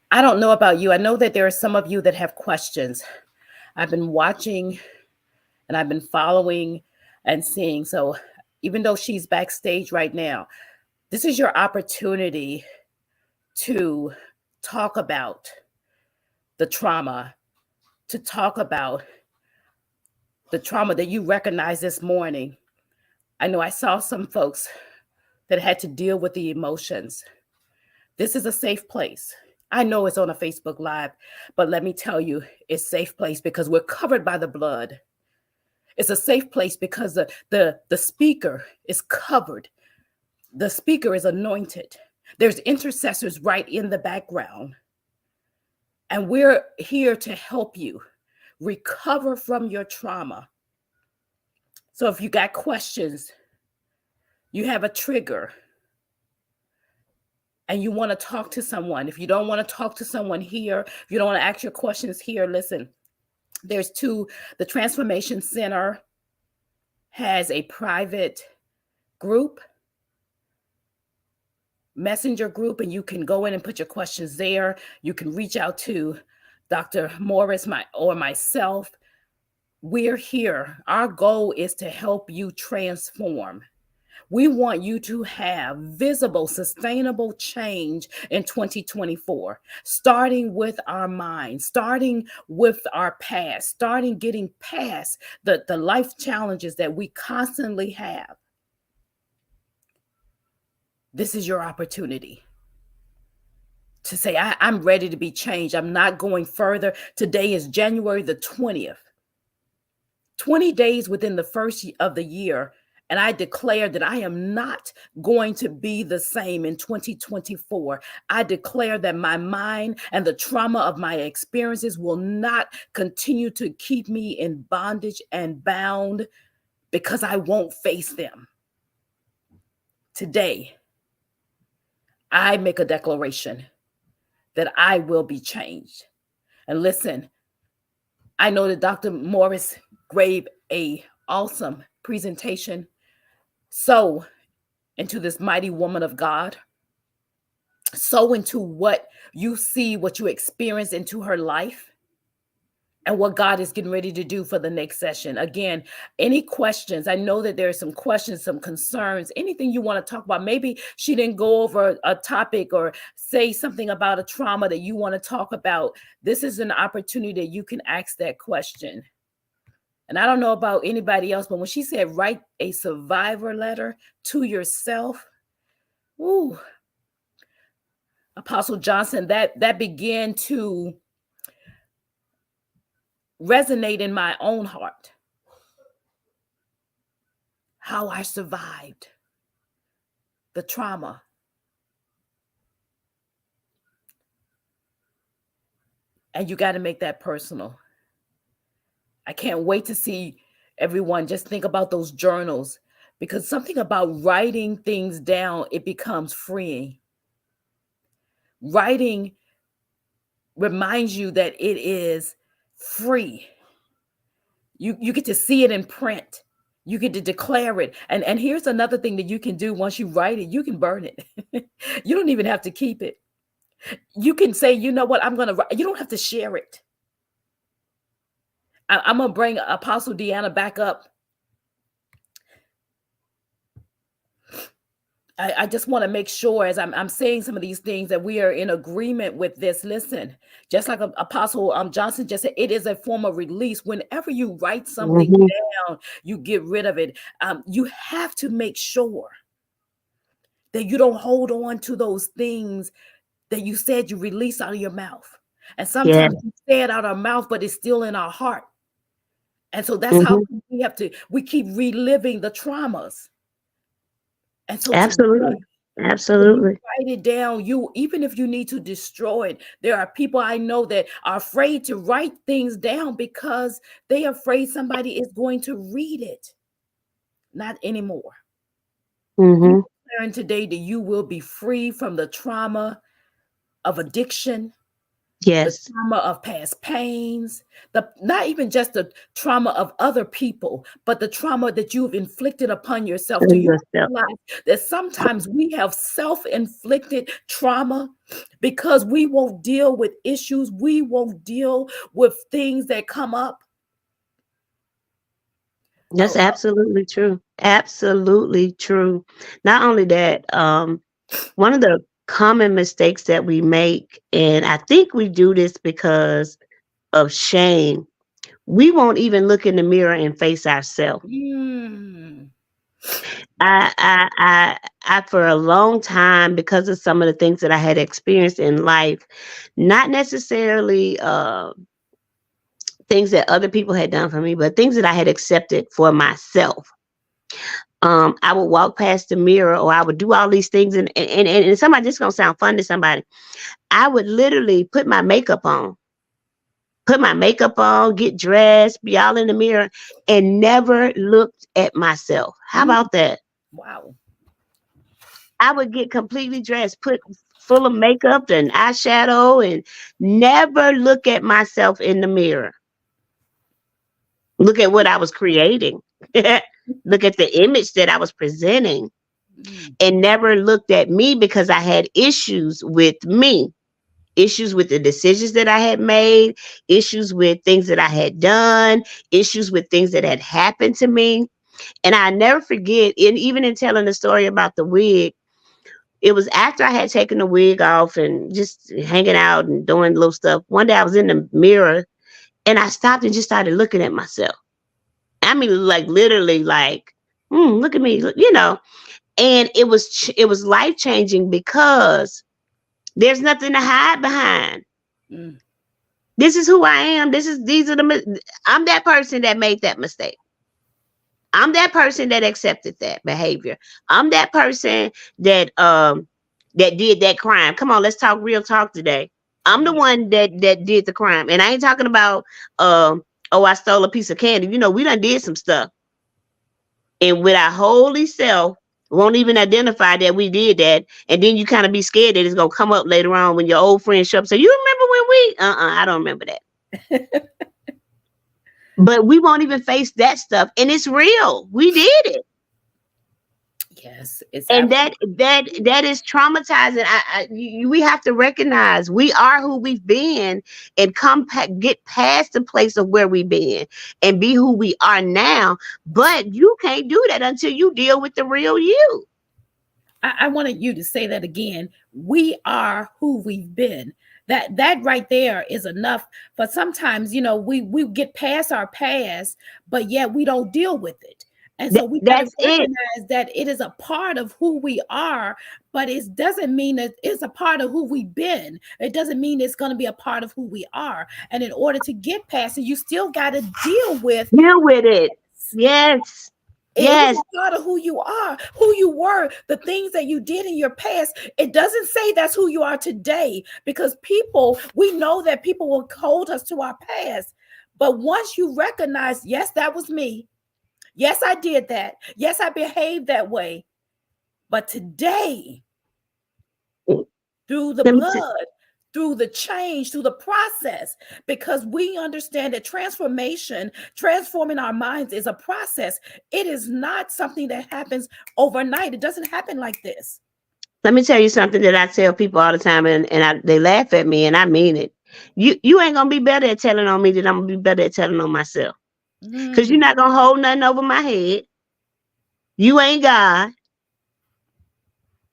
I don't know about you. I know that there are some of you that have questions. I've been watching and I've been following and seeing. So even though she's backstage right now, this is your opportunity to talk about the trauma, to talk about the trauma that you recognize this morning. I know I saw some folks that had to deal with the emotions. This is a safe place. I know it's on a Facebook Live, but let me tell you, it's a safe place because we're covered by the blood. It's a safe place because the speaker is covered. The speaker is anointed. There's intercessors right in the background. And we're here to help you recover from your trauma. So if you got questions, you have a trigger, and you want to talk to someone, if you don't want to talk to someone here, if you don't want to ask your questions here, listen, the Transformation Center has a private group Messenger group, and you can go in and put your questions there. You can reach out to Dr. Morris or myself. We're here. Our goal is to help you transform. We want you to have visible, sustainable change in 2024, starting with our mind, starting with our past, starting getting past the life challenges that we constantly have. This is your opportunity to say, I'm ready to be changed. I'm not going further. Today is January the 20th. 20 days within the first of the year. And I declare that I am not going to be the same in 2024. I declare that my mind and the trauma of my experiences will not continue to keep me in bondage and bound, because I won't face them. Today, I make a declaration that I will be changed. And listen, I know that Dr. Morris gave an awesome presentation. Sow into this mighty woman of God. Sow into what you see, what you experience into her life, and what God is getting ready to do for the next session. Again, any questions? I know that there are some questions, some concerns, anything you want to talk about. Maybe she didn't go over a topic or say something about a trauma that you want to talk about. This is an opportunity that you can ask that question. And I don't know about anybody else, but when she said write a survivor letter to yourself, ooh, Apostle Johnson, that began to resonate in my own heart. How I survived the trauma. And you got to make that personal. I can't wait to see everyone just think about those journals, because something about writing things down, it becomes freeing. Writing reminds you that it is free. You get to see it in print. You get to declare it. And here's another thing that you can do once you write it, you can burn it. You don't even have to keep it. You can say, you know what, I'm going to write. You don't have to share it. I'm going to bring Apostle Deanna back up. I just want to make sure, as I'm saying some of these things, that we are in agreement with this. Listen, just like Apostle Johnson just said, it is a form of release. Whenever you write something down, you get rid of it. You have to make sure that you don't hold on to those things that you said you release out of your mouth. And sometimes we say it out of our mouth, but it's still in our heart. And so that's how we keep reliving the traumas. And so absolutely. Write it down. Even if you need to destroy it, there are people I know that are afraid to write things down because they are afraid somebody is going to read it. Not anymore. I'm declaring today that you will be free from the trauma of addiction. Yes. The trauma of past pains, not even just the trauma of other people, but the trauma that you've inflicted upon yourself. Do you realize that sometimes we have self-inflicted trauma because we won't deal with issues, we won't deal with things that come up? That's absolutely true. Absolutely true. Not only that, one of the common mistakes that we make, and I think we do this because of shame, we won't even look in the mirror and face ourselves. I for a long time, because of some of the things that I had experienced in life, not necessarily things that other people had done for me, but things that I had accepted for myself. I would walk past the mirror, or I would do all these things, and somebody, just gonna sound fun to somebody, I would literally put my makeup on, get dressed, be all in the mirror, and never looked at myself. How about that? Wow. I would get completely dressed, put full of makeup and eyeshadow, and never look at myself in the mirror. Look at what I was creating. Look at the image that I was presenting. Mm, and never looked at me because I had issues with me, issues with the decisions that I had made, issues with things that I had done, issues with things that had happened to me. And I never forget, and even in telling the story about the wig, it was after I had taken the wig off and just hanging out and doing little stuff. One day I was in the mirror and I stopped and just started looking at myself. I mean, like literally, like, look at me, you know. And it was life changing because there's nothing to hide behind. mm. This is who I am. These are I'm that person that made that mistake. I'm that person that accepted that behavior. I'm that person that did that crime. Come on, let's talk real talk today. I'm the Yeah. one that did the crime. And I ain't talking about oh, I stole a piece of candy. You know, we done did some stuff. And with our holy self, won't even identify that we did that. And then you kind of be scared that it's gonna come up later on when your old friends show up and say, you remember when we I don't remember that. But we won't even face that stuff. And it's real. We did it. Yes, it's And absolutely. that is traumatizing. We have to recognize we are who we've been and get past the place of where we've been and be who we are now. But you can't do that until you deal with the real you. I wanted you to say that again. We are who we've been. That right there is enough. But sometimes, you know, we get past our past, but yet we don't deal with it. And so we got to That's it. recognize that it is a part of who we are, but it doesn't mean that it's a part of who we've been. It doesn't mean it's going to be a part of who we are. And in order to get past it, you still got to deal with Deal with it. Yes. it was Yes. a part of who you are, who you were, the things that you did in your past. It doesn't say that's who you are today because we know that people will hold us to our past. But once you recognize, yes, that was me. Yes, I did that. Yes, I behaved that way. But today, through the Let me t- blood, through the change, through the process, because we understand that transforming our minds is a process. It is not something that happens overnight. It doesn't happen like this. Let me tell you something that I tell people all the time, they laugh at me, and I mean it. You ain't gonna be better at telling on me than I'm gonna be better at telling on myself. Cause you're Mm, not gonna hold nothing over my head. You ain't God.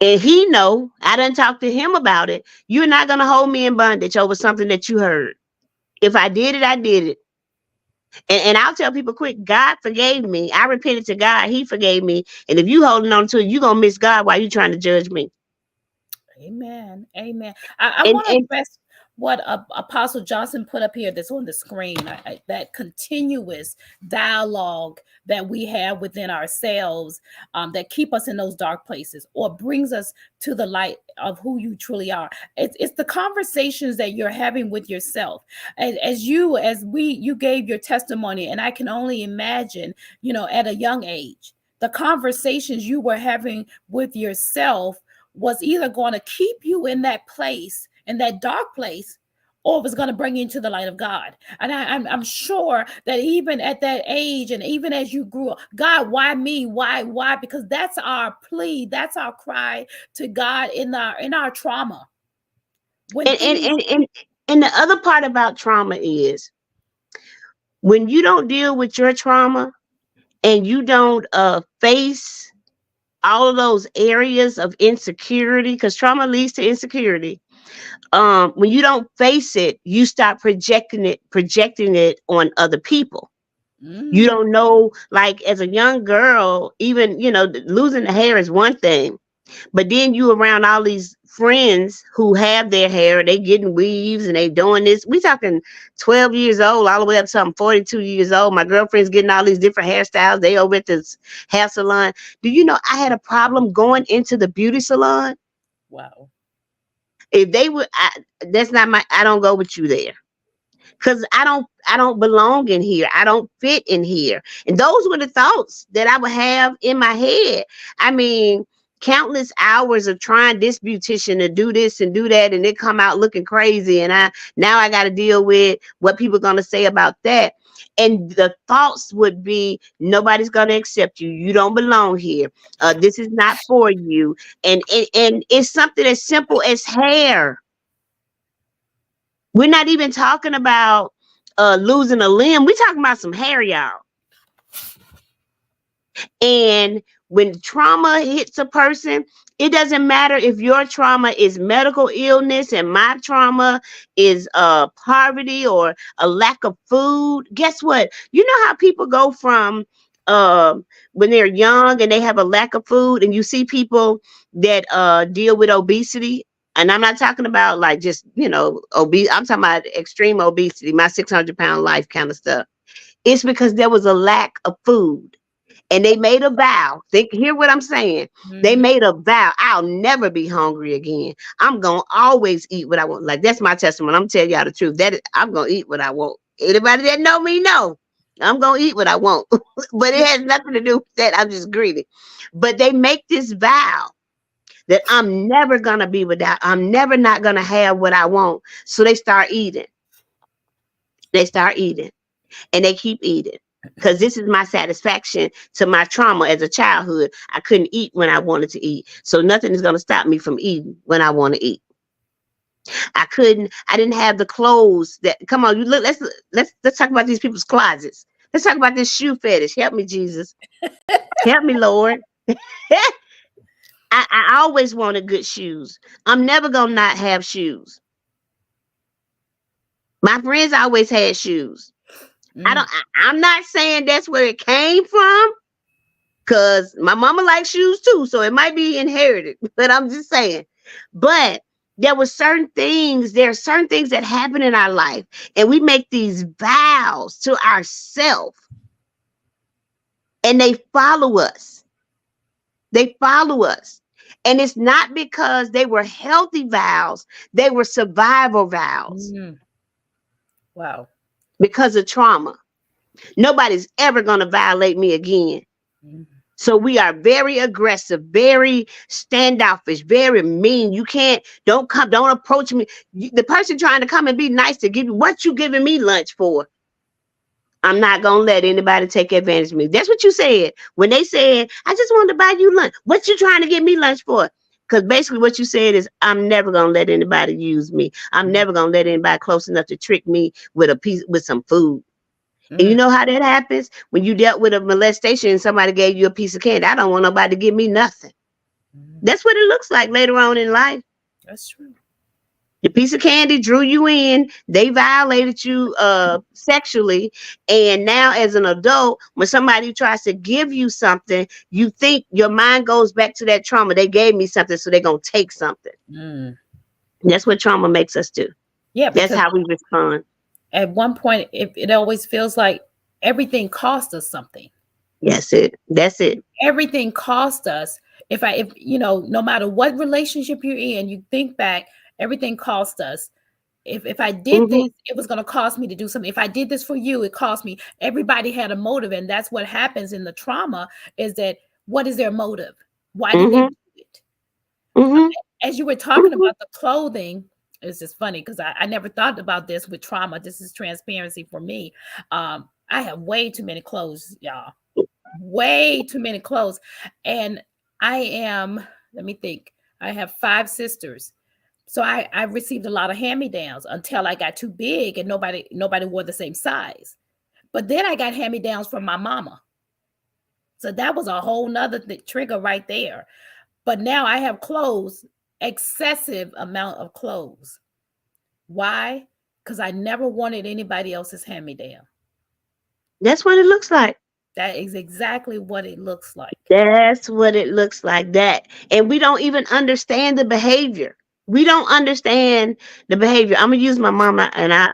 And he know I done talked to him about it. You're not gonna hold me in bondage over something that you heard. If I did it, I did it. And I'll tell people quick, God forgave me. I repented to God, he forgave me. And if you holding on to it, you gonna miss God while you trying to judge me. amen. Amen. I And want to address what Apostle Johnson put up here that's on the screen, that continuous dialogue that we have within ourselves, that keep us in those dark places or brings us to the light of who you truly are. It's the conversations that you're having with yourself. You gave your testimony, and I can only imagine, you know, at a young age, the conversations you were having with yourself was either going to keep you in that place, in that dark place, or was going to bring you into the light of God. And I'm sure that even at that age, and even as you grew up, God, why me? Why? Because that's our plea, that's our cry to God in our trauma. When and and things and and, and the other part about trauma is when you don't deal with your trauma and you don't face all of those areas of insecurity, because trauma leads to insecurity. When you don't face it, you start projecting it on other people. You mm, don't know, like as a young girl, even, you know, losing the hair is one thing, but then you around all these friends who have their hair, they getting weaves and they doing this. We talking 12 years old all the way up to I'm 42 years old. My girlfriend's getting all these different hairstyles. They over at this hair salon. Do you know I had a problem going into the beauty salon? wow. If they would, that's not my. I don't go with you there because I don't belong in here. I don't fit in here. And those were the thoughts that I would have in my head. I mean, countless hours of trying this beautician to do this and do that, and it come out looking crazy. And now I got to deal with what people are going to say about that. And the thoughts would be, nobody's going to accept you. You don't belong here. This is not for you. And it's something as simple as hair. We're not even talking about losing a limb. We're talking about some hair, y'all. And when trauma hits a person, it doesn't matter if your trauma is medical illness and my trauma is poverty or a lack of food. Guess what? You know how people go from when they're young and they have a lack of food, and you see people that deal with obesity. And I'm not talking about like just, obese. I'm talking about extreme obesity, my 600-pound life kind of stuff. It's because there was a lack of food. And they made a vow. Hear what I'm saying. Mm-hmm. They made a vow. I'll never be hungry again. I'm going to always eat what I want. Like, that's my testimony. I'm telling y'all the truth. I'm going to eat what I want. Anybody that know me know. I'm going to eat what I want. But it has nothing to do with that. I'm just greedy. But they make this vow that I'm never going to be without. I'm never not going to have what I want. So they start eating. They start eating. And they keep eating. Because this is my satisfaction to my trauma as a childhood. I couldn't eat when I wanted to eat. So nothing is going to stop me from eating when I want to eat. I didn't have the clothes that, come on, you look, let's talk about these people's closets. Let's talk about this shoe fetish. Help me, Jesus. Help me, Lord. I always wanted good shoes. I'm never going to not have shoes. My friends always had shoes. I'm not saying that's where it came from, because my mama likes shoes too, so it might be inherited, but I'm just saying. But there are certain things that happen in our life, and we make these vows to ourselves, and they follow us. They follow us. And it's not because they were healthy vows, they were survival vows. Mm-hmm. Wow. Because of trauma. Nobody's ever going to violate me again. Mm-hmm. So we are very aggressive, very standoffish, very mean. Don't approach me. The person trying to come and be nice to give you, what you giving me lunch for? I'm not going to let anybody take advantage of me. That's what you said. When they said, I just wanted to buy you lunch. What you trying to give me lunch for? Because basically what you said is, I'm never going to let anybody use me. I'm never going to let anybody close enough to trick me with some food. Mm-hmm. And you know how that happens? When you dealt with a molestation and somebody gave you a piece of candy. I don't want nobody to give me nothing. Mm-hmm. That's what it looks like later on in life. That's true. The piece of candy drew you in. They violated you sexually. And now as an adult, when somebody tries to give you something, you think your mind goes back to that trauma. They gave me something, so they're going to take something. Mm. That's what trauma makes us do. Yeah. That's how we respond. At one point, it always feels like everything cost us something. That's it. Everything cost us. If no matter what relationship you're in, you think back, everything cost us. If I did this, it was going to cost me to do something. If I did this for you, it cost me. Everybody had a motive. And that's what happens in the trauma, is that what is their motive? Why did they do it? Mm-hmm. As you were talking about the clothing, it's just funny because I never thought about this with trauma. This is transparency for me. I have way too many clothes, y'all. Way too many clothes. And let me think. I have 5 sisters. So I received a lot of hand-me-downs until I got too big and nobody wore the same size. But then I got hand-me-downs from my mama. So that was a whole nother trigger right there. But now I have clothes, excessive amount of clothes. Why? Because I never wanted anybody else's hand-me-down. That's what it looks like. That is exactly what it looks like. That's what it looks like. That. And we don't even understand the behavior. We don't understand the behavior. I'm going to use my mama, and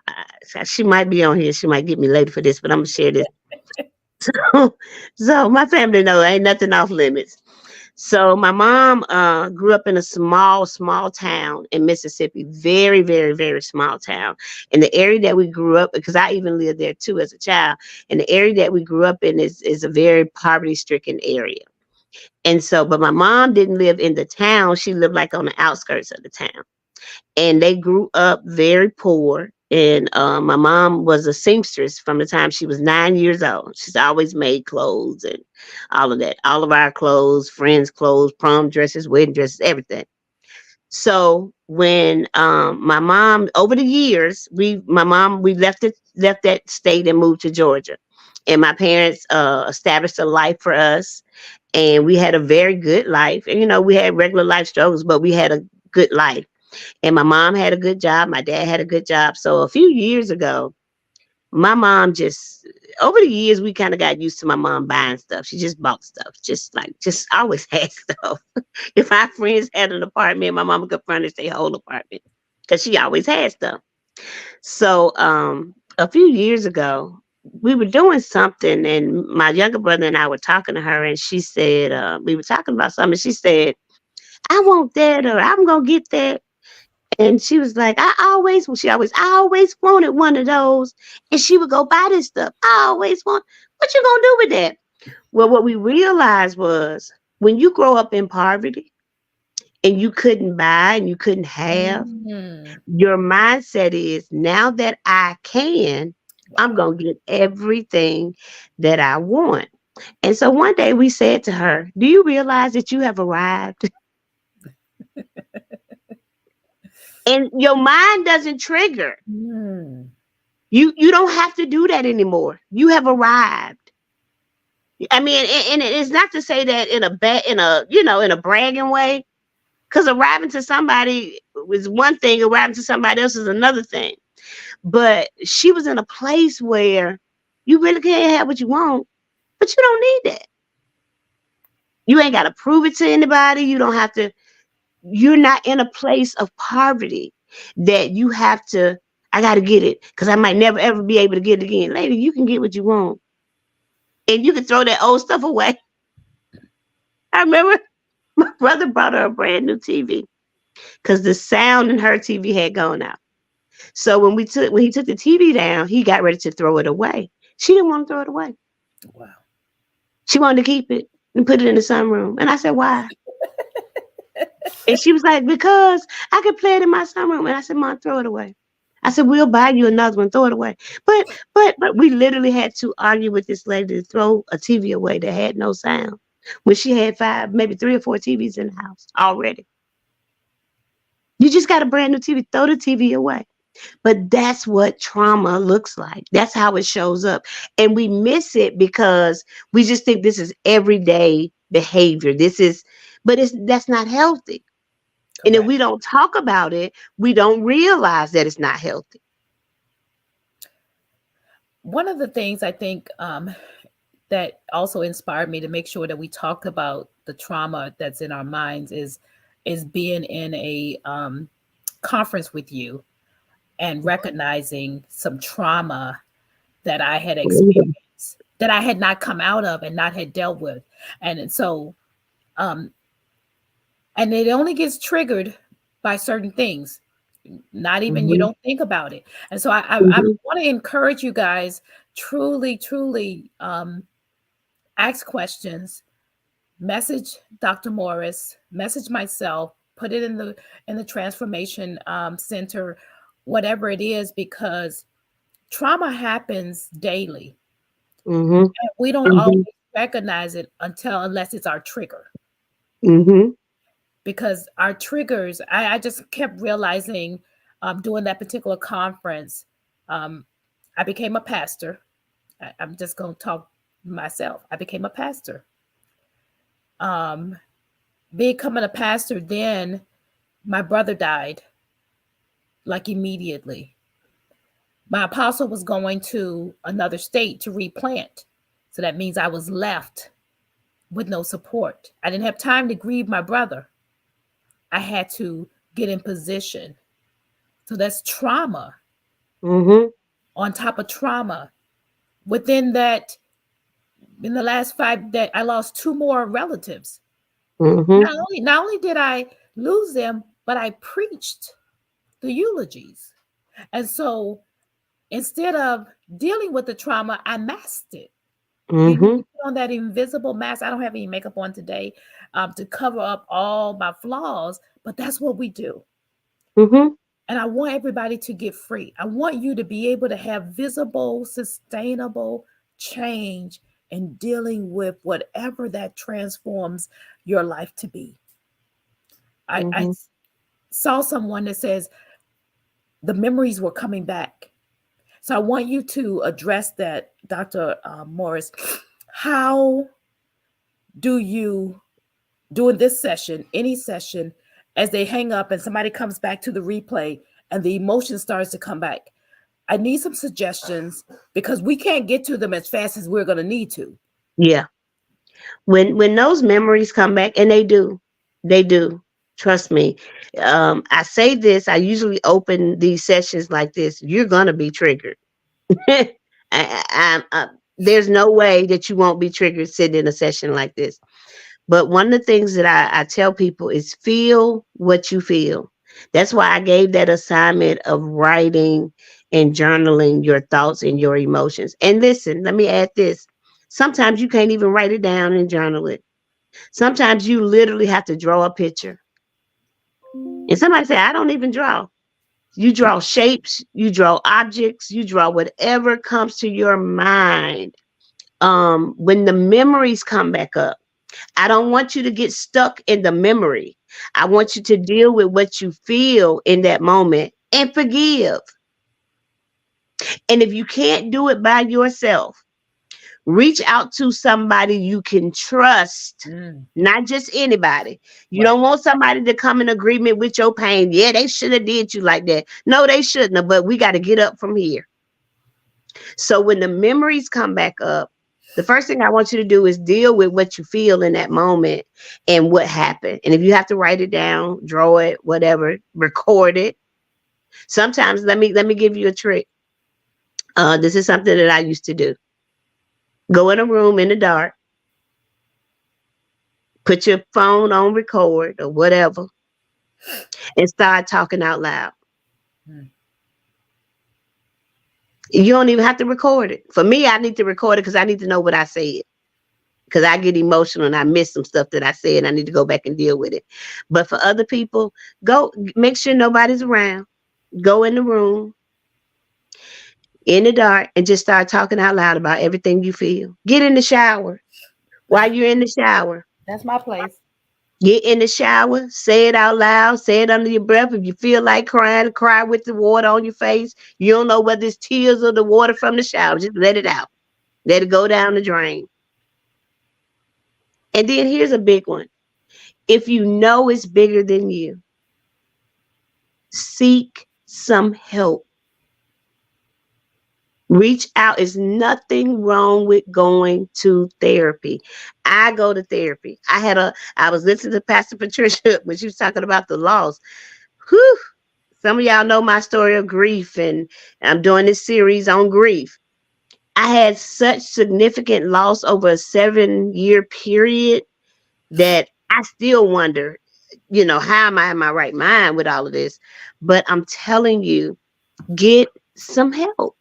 she might be on here. She might get me later for this, but I'm going to share this. So my family knows ain't nothing off limits. So my mom grew up in a small town in Mississippi. Very, very, very small town. In the area that we grew up, because I even lived there too as a child, and the area that we grew up in is a very poverty-stricken area. And so, but my mom didn't live in the town. She lived like on the outskirts of the town. And they grew up very poor. And my mom was a seamstress from the time she was 9 years old. She's always made clothes and all of that. All of our clothes, friends' clothes, prom dresses, wedding dresses, everything. So when my mom, over the years, we left that state and moved to Georgia. And my parents established a life for us, and we had a very good life. And we had regular life struggles, but we had a good life. And my mom had a good job. My dad had a good job. So a few years ago, my mom just, over the years, we kind of got used to my mom buying stuff. She just bought stuff, just always had stuff. If our friends had an apartment, my mama could furnish their whole apartment because she always had stuff. So a few years ago, we were doing something, and my younger brother and I were talking to her, and she said, we were talking about something. She said, I want that, or I'm going to get that. And she was like, I always wanted one of those. And she would go buy this stuff. What you gonna do with that? Well, what we realized was when you grow up in poverty and you couldn't buy and you couldn't have, your mindset is, now that I can, I'm gonna get everything that I want. And so one day we said to her, do you realize that you have arrived? And your mind doesn't trigger. You don't have to do that anymore. You have arrived. I mean, and it's not to say that in a bragging way, because arriving to somebody is one thing, arriving to somebody else is another thing. But she was in a place where you really can't have what you want, but you don't need that. You ain't got to prove it to anybody. You don't have to. You're not in a place of poverty that you have to, I got to get it because I might never, ever be able to get it again. Lady, you can get what you want. And you can throw that old stuff away. I remember my brother brought her a brand new TV because the sound in her TV had gone out. So when he took the TV down, he got ready to throw it away. She didn't want to throw it away. Wow. She wanted to keep it and put it in the sunroom. And I said, why? And she was like, because I could play it in my sunroom. And I said, Mom, throw it away. I said, we'll buy you another one, throw it away. But we literally had to argue with this lady to throw a TV away that had no sound when she had 5, maybe 3 or 4 TVs in the house already. You just got a brand new TV, throw the TV away. But that's what trauma looks like. That's how it shows up. And we miss it because we just think this is everyday behavior. That's not healthy. And if we don't talk about it, we don't realize that it's not healthy. One of the things I think that also inspired me to make sure that we talk about the trauma that's in our minds is being in a conference with you and recognizing some trauma that I had experienced, that I had not come out of and not had dealt with. And so, and it only gets triggered by certain things, not even you don't think about it. And so I want to encourage you guys, truly ask questions, message Dr. Morris, message myself, put it in the Transformation Center, whatever it is, because trauma happens daily. And we don't always recognize it unless it's our trigger. Because our triggers, I just kept realizing during that particular conference, I became a pastor. I'm just going to talk myself. I became a pastor. Becoming a pastor, then my brother died, like immediately. My apostle was going to another state to replant. So that means I was left with no support. I didn't have time to grieve my brother. I had to get in position. So that's trauma on top of trauma. Within that, in the last 5 days, I lost 2 more relatives. Not only did I lose them, but I preached the eulogies. And so instead of dealing with the trauma, I masked it. You Mm-hmm. put on that invisible mask. I don't have any makeup on today to cover up all my flaws, but that's what we do. Mm-hmm. And I want everybody to get free. I want you to be able to have visible, sustainable change in dealing with whatever that transforms your life to be. I Mm-hmm. saw someone that says the memories were coming back. So I want you to address that, Dr. Morris. How do you, during this session, any session, as they hang up and somebody comes back to the replay and the emotion starts to come back? I need some suggestions because we can't get to them as fast as we're going to need to. Yeah. When those memories come back, and they do. Trust me. I say this. I usually open these sessions like this. You're gonna be triggered. There's no way that you won't be triggered sitting in a session like this. But one of the things that I tell people is feel what you feel. That's why I gave that assignment of writing and journaling your thoughts and your emotions. And listen, let me add this. Sometimes you can't even write it down and journal it. Sometimes you literally have to draw a picture. And somebody say, I don't even draw. You draw shapes, you draw objects, you draw whatever comes to your mind. When the memories come back up, I don't want you to get stuck in the memory. I want you to deal with what you feel in that moment and forgive. And if you can't do it by yourself, reach out to somebody you can trust, not just anybody. You Right. don't want somebody to come in agreement with your pain. Yeah, they should have did you like that. No, they shouldn't have, but we got to get up from here. So when the memories come back up, the first thing I want you to do is deal with what you feel in that moment and what happened. And if you have to write it down, draw it, whatever, record it. Sometimes let me give you a trick. This is something that I used to do. Go in a room in the dark, put your phone on record or whatever, and start talking out loud. Hmm. You don't even have to record it. For me, I need to record it because I need to know what I said. Because I get emotional and I miss some stuff that I said and I need to go back and deal with it. But for other people, go make sure nobody's around. Go in the room in the dark and just start talking out loud about everything you feel. Get in the shower. While you're in the shower, That's my place. get in the shower, say it out loud, say it under your breath. If you feel like crying, cry with the water on your face. You don't know whether it's tears or the water from the shower. Just let it out. Let it go down the drain. And then here's a big one. If you know it's bigger than you, seek some help. Reach out. There's nothing wrong with going to therapy. I go to therapy. I was listening to Pastor Patricia when she was talking about the loss. Whew. Some of y'all know my story of grief, and I'm doing this series on grief. I had such significant loss over a 7-year period that I still wonder, how am I in my right mind with all of this? But I'm telling you, get some help.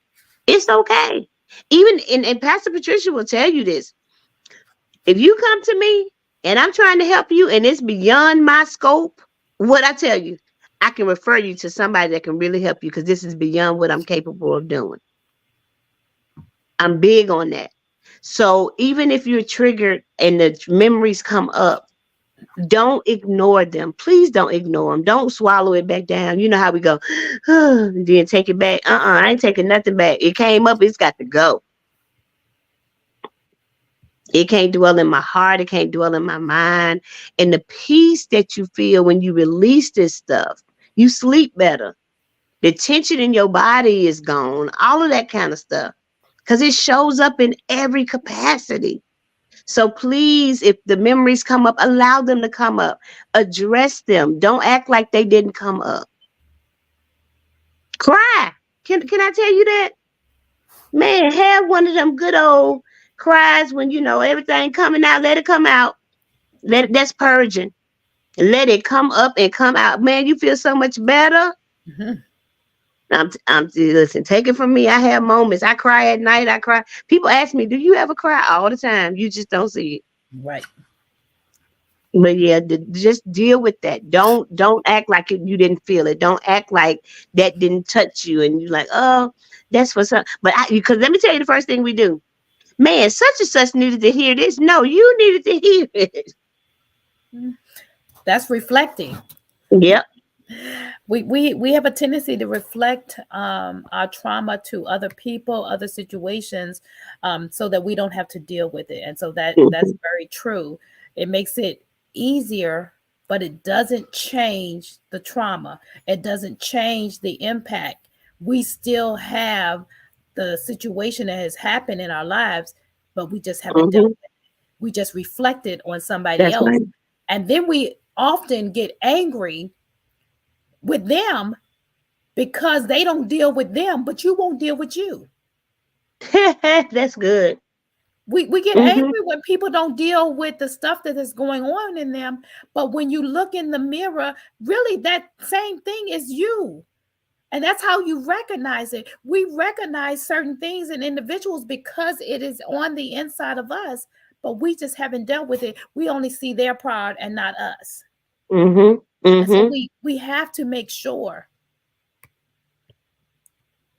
It's okay. Even and Pastor Patricia will tell you this. If you come to me and I'm trying to help you and it's beyond my scope, what I tell you, I can refer you to somebody that can really help you because this is beyond what I'm capable of doing. I'm big on that. So even if you're triggered and the memories come up, don't ignore them. Please don't ignore them. Don't swallow it back down. You know how we go, then take it back. I ain't taking nothing back. It came up, it's got to go. It can't dwell in my heart. It can't dwell in my mind. And the peace that you feel when you release this stuff, you sleep better. The tension in your body is gone. All of that kind of stuff. Because it shows up in every capacity. So please, if the memories come up, allow them to come up. Address them. Don't act like they didn't come up. Cry. Can I tell you that? Man, have one of them good old cries when everything coming out. Let it come out. That's purging. Let it come up and come out. Man, you feel so much better. Mm-hmm. Listen, take it from me. I have moments. I cry at night. I cry. People ask me, do you ever cry? All the time. You just don't see it. Right. But yeah, just deal with that. Don't act like you didn't feel it. Don't act like that didn't touch you. And you're like, oh, that's what's up. But because let me tell you the first thing we do. Man, such and such needed to hear this. No, you needed to hear it. That's reflecting. Yep. We have a tendency to reflect our trauma to other people, other situations, so that we don't have to deal with it. And so that's very true. It makes it easier, but it doesn't change the trauma. It doesn't change the impact. We still have the situation that has happened in our lives, but we just haven't dealt with it. We just reflected on somebody That's else. right. And then we often get angry with them because they don't deal with them, but you won't deal with you. That's good. We get angry when people don't deal with the stuff that is going on in them. But when you look in the mirror, really that same thing is you. And that's how you recognize it. We recognize certain things in individuals because it is on the inside of us, but we just haven't dealt with it. We only see their part and not us. And so we have to make sure.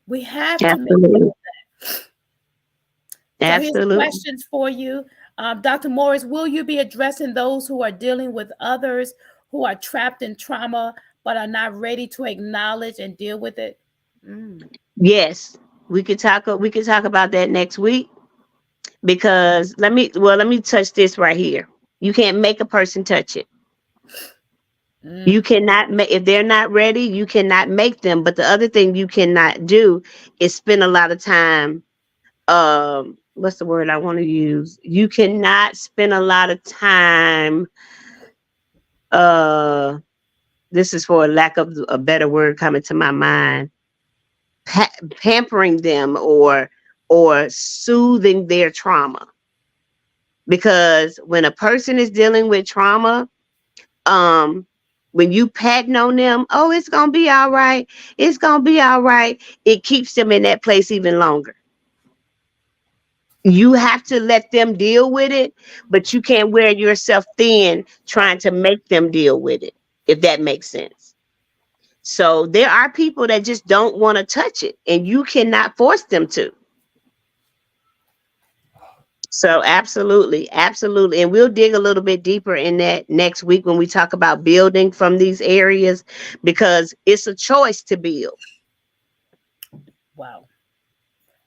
We have to make sure that. So here's questions for you. Dr. Morris, will you be addressing those who are dealing with others who are trapped in trauma but are not ready to acknowledge and deal with it? Yes, we could talk about that next week, because let me touch this right here. You can't make a person touch it. You cannot make, if they're not ready, you cannot make them. But the other thing you cannot do is spend a lot of time. What's the word I want to use? You cannot spend a lot of time. This is for a lack of a better word coming to my mind. Pampering them or soothing their trauma. Because when a person is dealing with trauma, when you patting on them, oh, it's gonna be all right. It's gonna be all right. It keeps them in that place even longer. You have to let them deal with it, but you can't wear yourself thin trying to make them deal with it, if that makes sense. So there are people that just don't want to touch it, and you cannot force them to. So absolutely. And we'll dig a little bit deeper in that next week when we talk about building from these areas, because it's a choice to build. Wow.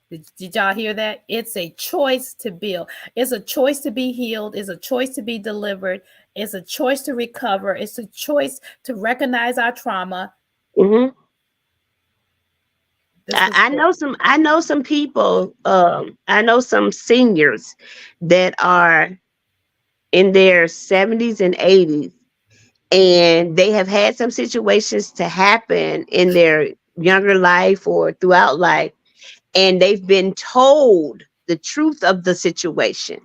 Did y'all hear that? It's a choice to build. It's a choice to be healed. It's a choice to be delivered. It's a choice to recover. It's a choice to recognize our trauma. I know some people, I know some seniors that are in their 70s and 80s, and they have had some situations to happen in their younger life or throughout life, and they've been told the truth of the situation.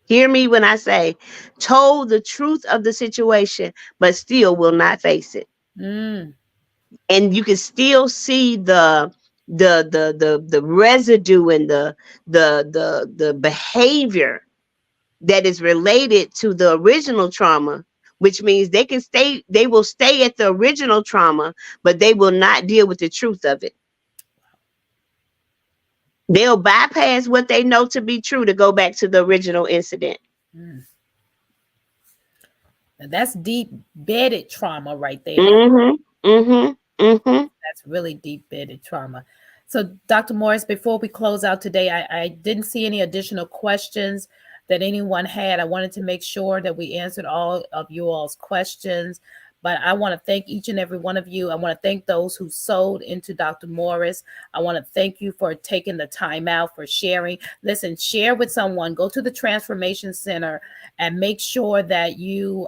Hear me when I say told the truth of the situation, but still will not face it. And you can still see the residue and the behavior that is related to the original trauma, which means they will stay at the original trauma, but they will not deal with the truth of it. They'll bypass what they know to be true to go back to the original incident. That's deep bedded trauma right there. That's really deep bedded trauma. So, Dr. Morris, before we close out today, I didn't see any additional questions that anyone had. I wanted to make sure that we answered all of you all's questions. But I want to thank each and every one of you. I want to thank those who sold into Dr. Morris. I want to thank you for taking the time out, for sharing. Listen, share with someone. Go to the Transformation Center and make sure that you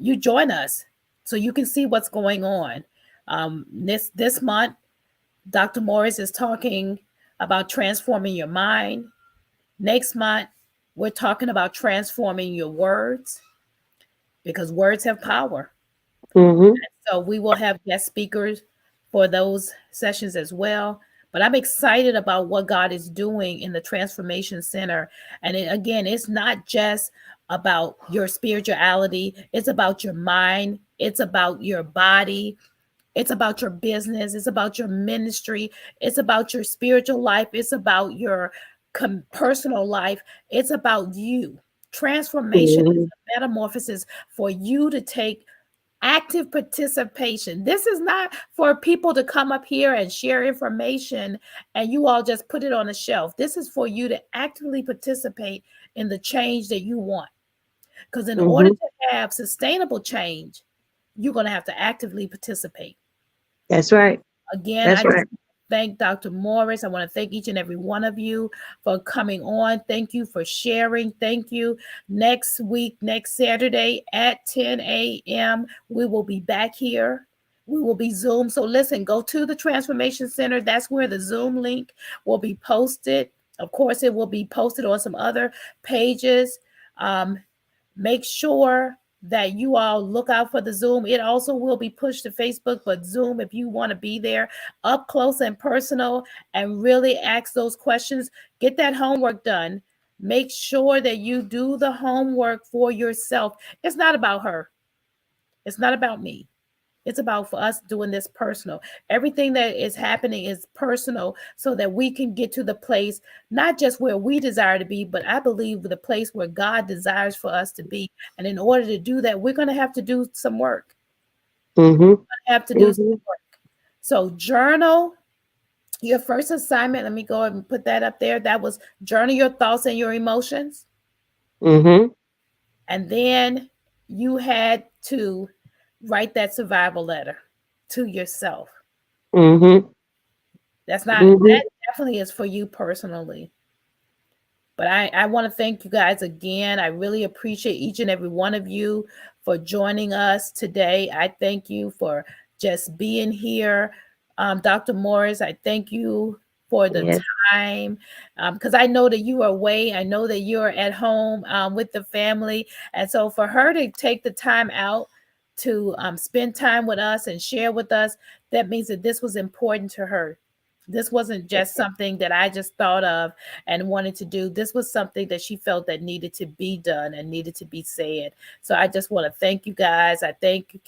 join us so you can see what's going on. This month, Dr. Morris is talking about transforming your mind. Next month, we're talking about transforming your words, because words have power. So we will have guest speakers for those sessions as well. But I'm excited about what God is doing in the Transformation Center. And again, it's not just about your spirituality, it's about your mind, it's about your body, it's about your business, it's about your ministry, it's about your spiritual life, it's about your personal life, it's about you. Transformation is Mhm. a metamorphosis for you to take active participation. This is not for people to come up here and share information and you all just put it on a shelf. This is for you to actively participate in the change that you want. Because in order Mhm. to have sustainable change, you're going to have to actively participate. That's right. Again, I That's just right. thank Dr. Morris. I want to thank each and every one of you for coming on. Thank you for sharing. Thank you. Next week, next Saturday at 10 a.m., we will be back here. We will be Zoom. So listen, go to the Transformation Center. That's where the Zoom link will be posted. Of course, it will be posted on some other pages. Make sure that you all look out for the Zoom. It also will be pushed to Facebook, but Zoom, if you want to be there up close and personal and really ask those questions, get that homework done. Make sure that you do the homework for yourself. It's not about her. It's not about me. It's about for us doing this personal. Everything that is happening is personal so that we can get to the place, not just where we desire to be, but I believe the place where God desires for us to be. And in order to do that, we're going to have to do some work. Mhm. Have to do some Mhm. work. So journal your first assignment. Let me go ahead and put that up there. That was journal your thoughts and your emotions. Mhm. And then you had to write that survival letter to yourself. Mhm. That Mhm. definitely is for you personally. But I want to thank you guys again. I really appreciate each and every one of you for joining us today. I thank you for just being here. Dr. Morris, I thank you for the Yes. time because I know that you are away. I know that you're at home with the family. And so for her to take the time out to spend time with us and share with us, that means that this was important to her. This wasn't just something that I just thought of and wanted to do. This was something that she felt that needed to be done and needed to be said. So I just want to thank you guys. I thank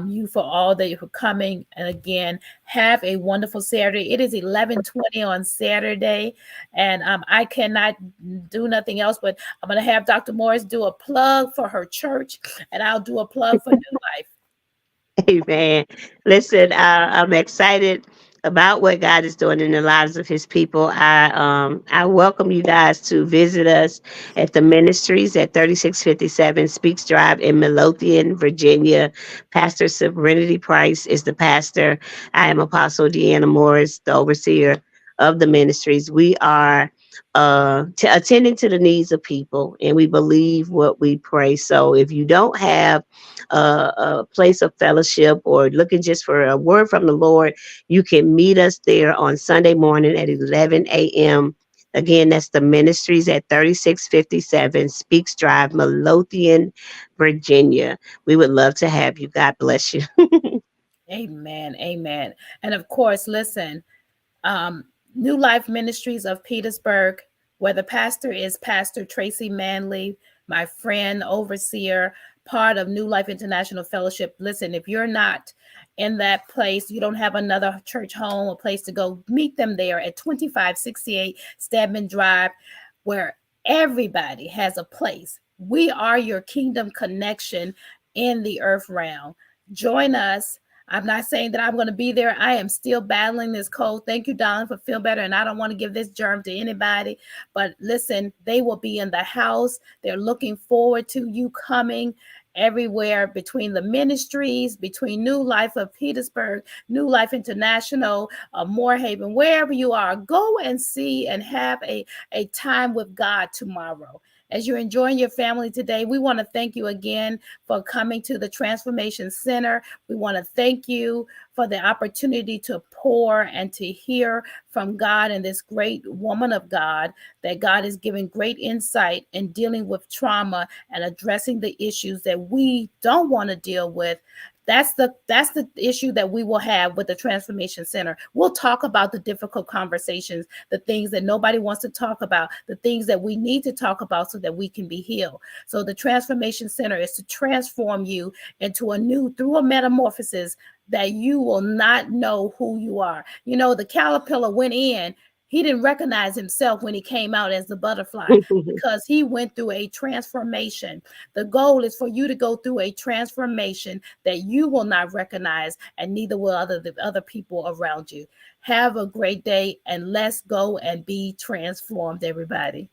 you for all that you for coming. And again, have a wonderful Saturday. It is 11:20 on Saturday, and I cannot do nothing else. But I'm going to have Dr. Morris do a plug for her church, and I'll do a plug for New Life. Amen. Listen, I'm excited about what God is doing in the lives of His people. I welcome you guys to visit us at the ministries at 3657 Speaks Drive in Midlothian, Virginia. Pastor Serenity Price is the pastor. I am Apostle Deanna Morris, the overseer of the ministries. We are attending to the needs of people, and we believe what we pray. So if you don't have a place of fellowship or looking just for a word from the Lord, you can meet us there on Sunday morning at 11 a.m. Again, that's the ministries at 3657 Speaks Drive, Midlothian, Virginia. We would love to have you. God bless you. Amen. Amen. And of course, listen, um, New Life Ministries of Petersburg, where the pastor is Pastor Tracy Manley, my friend, overseer, part of New Life International Fellowship. Listen, if you're not in that place, you don't have another church home, a place to go, meet them there at 2568 Stedman Drive, where everybody has a place. We are your kingdom connection in the earth realm. Join us. I'm not saying that I'm going to be there. I am still battling this cold. Thank you, Don, for feel better. And I don't want to give this germ to anybody. But listen, they will be in the house. They're looking forward to you coming everywhere between the ministries, between New Life of Petersburg, New Life International, Moorhaven, wherever you are. Go and see and have a time with God tomorrow. As you're enjoying your family today, we want to thank you again for coming to the Transformation Center. We want to thank you for the opportunity to pour and to hear from God and this great woman of God, that God is giving great insight in dealing with trauma and addressing the issues that we don't want to deal with That's the issue that we will have with the Transformation Center. We'll talk about the difficult conversations, the things that nobody wants to talk about, the things that we need to talk about so that we can be healed. So the Transformation Center is to transform you into through a metamorphosis that you will not know who you are. You know, the caterpillar went in, he didn't recognize himself when he came out as the butterfly because he went through a transformation. The goal is for you to go through a transformation that you will not recognize, and neither will the other people around you. Have a great day, and let's go and be transformed, everybody.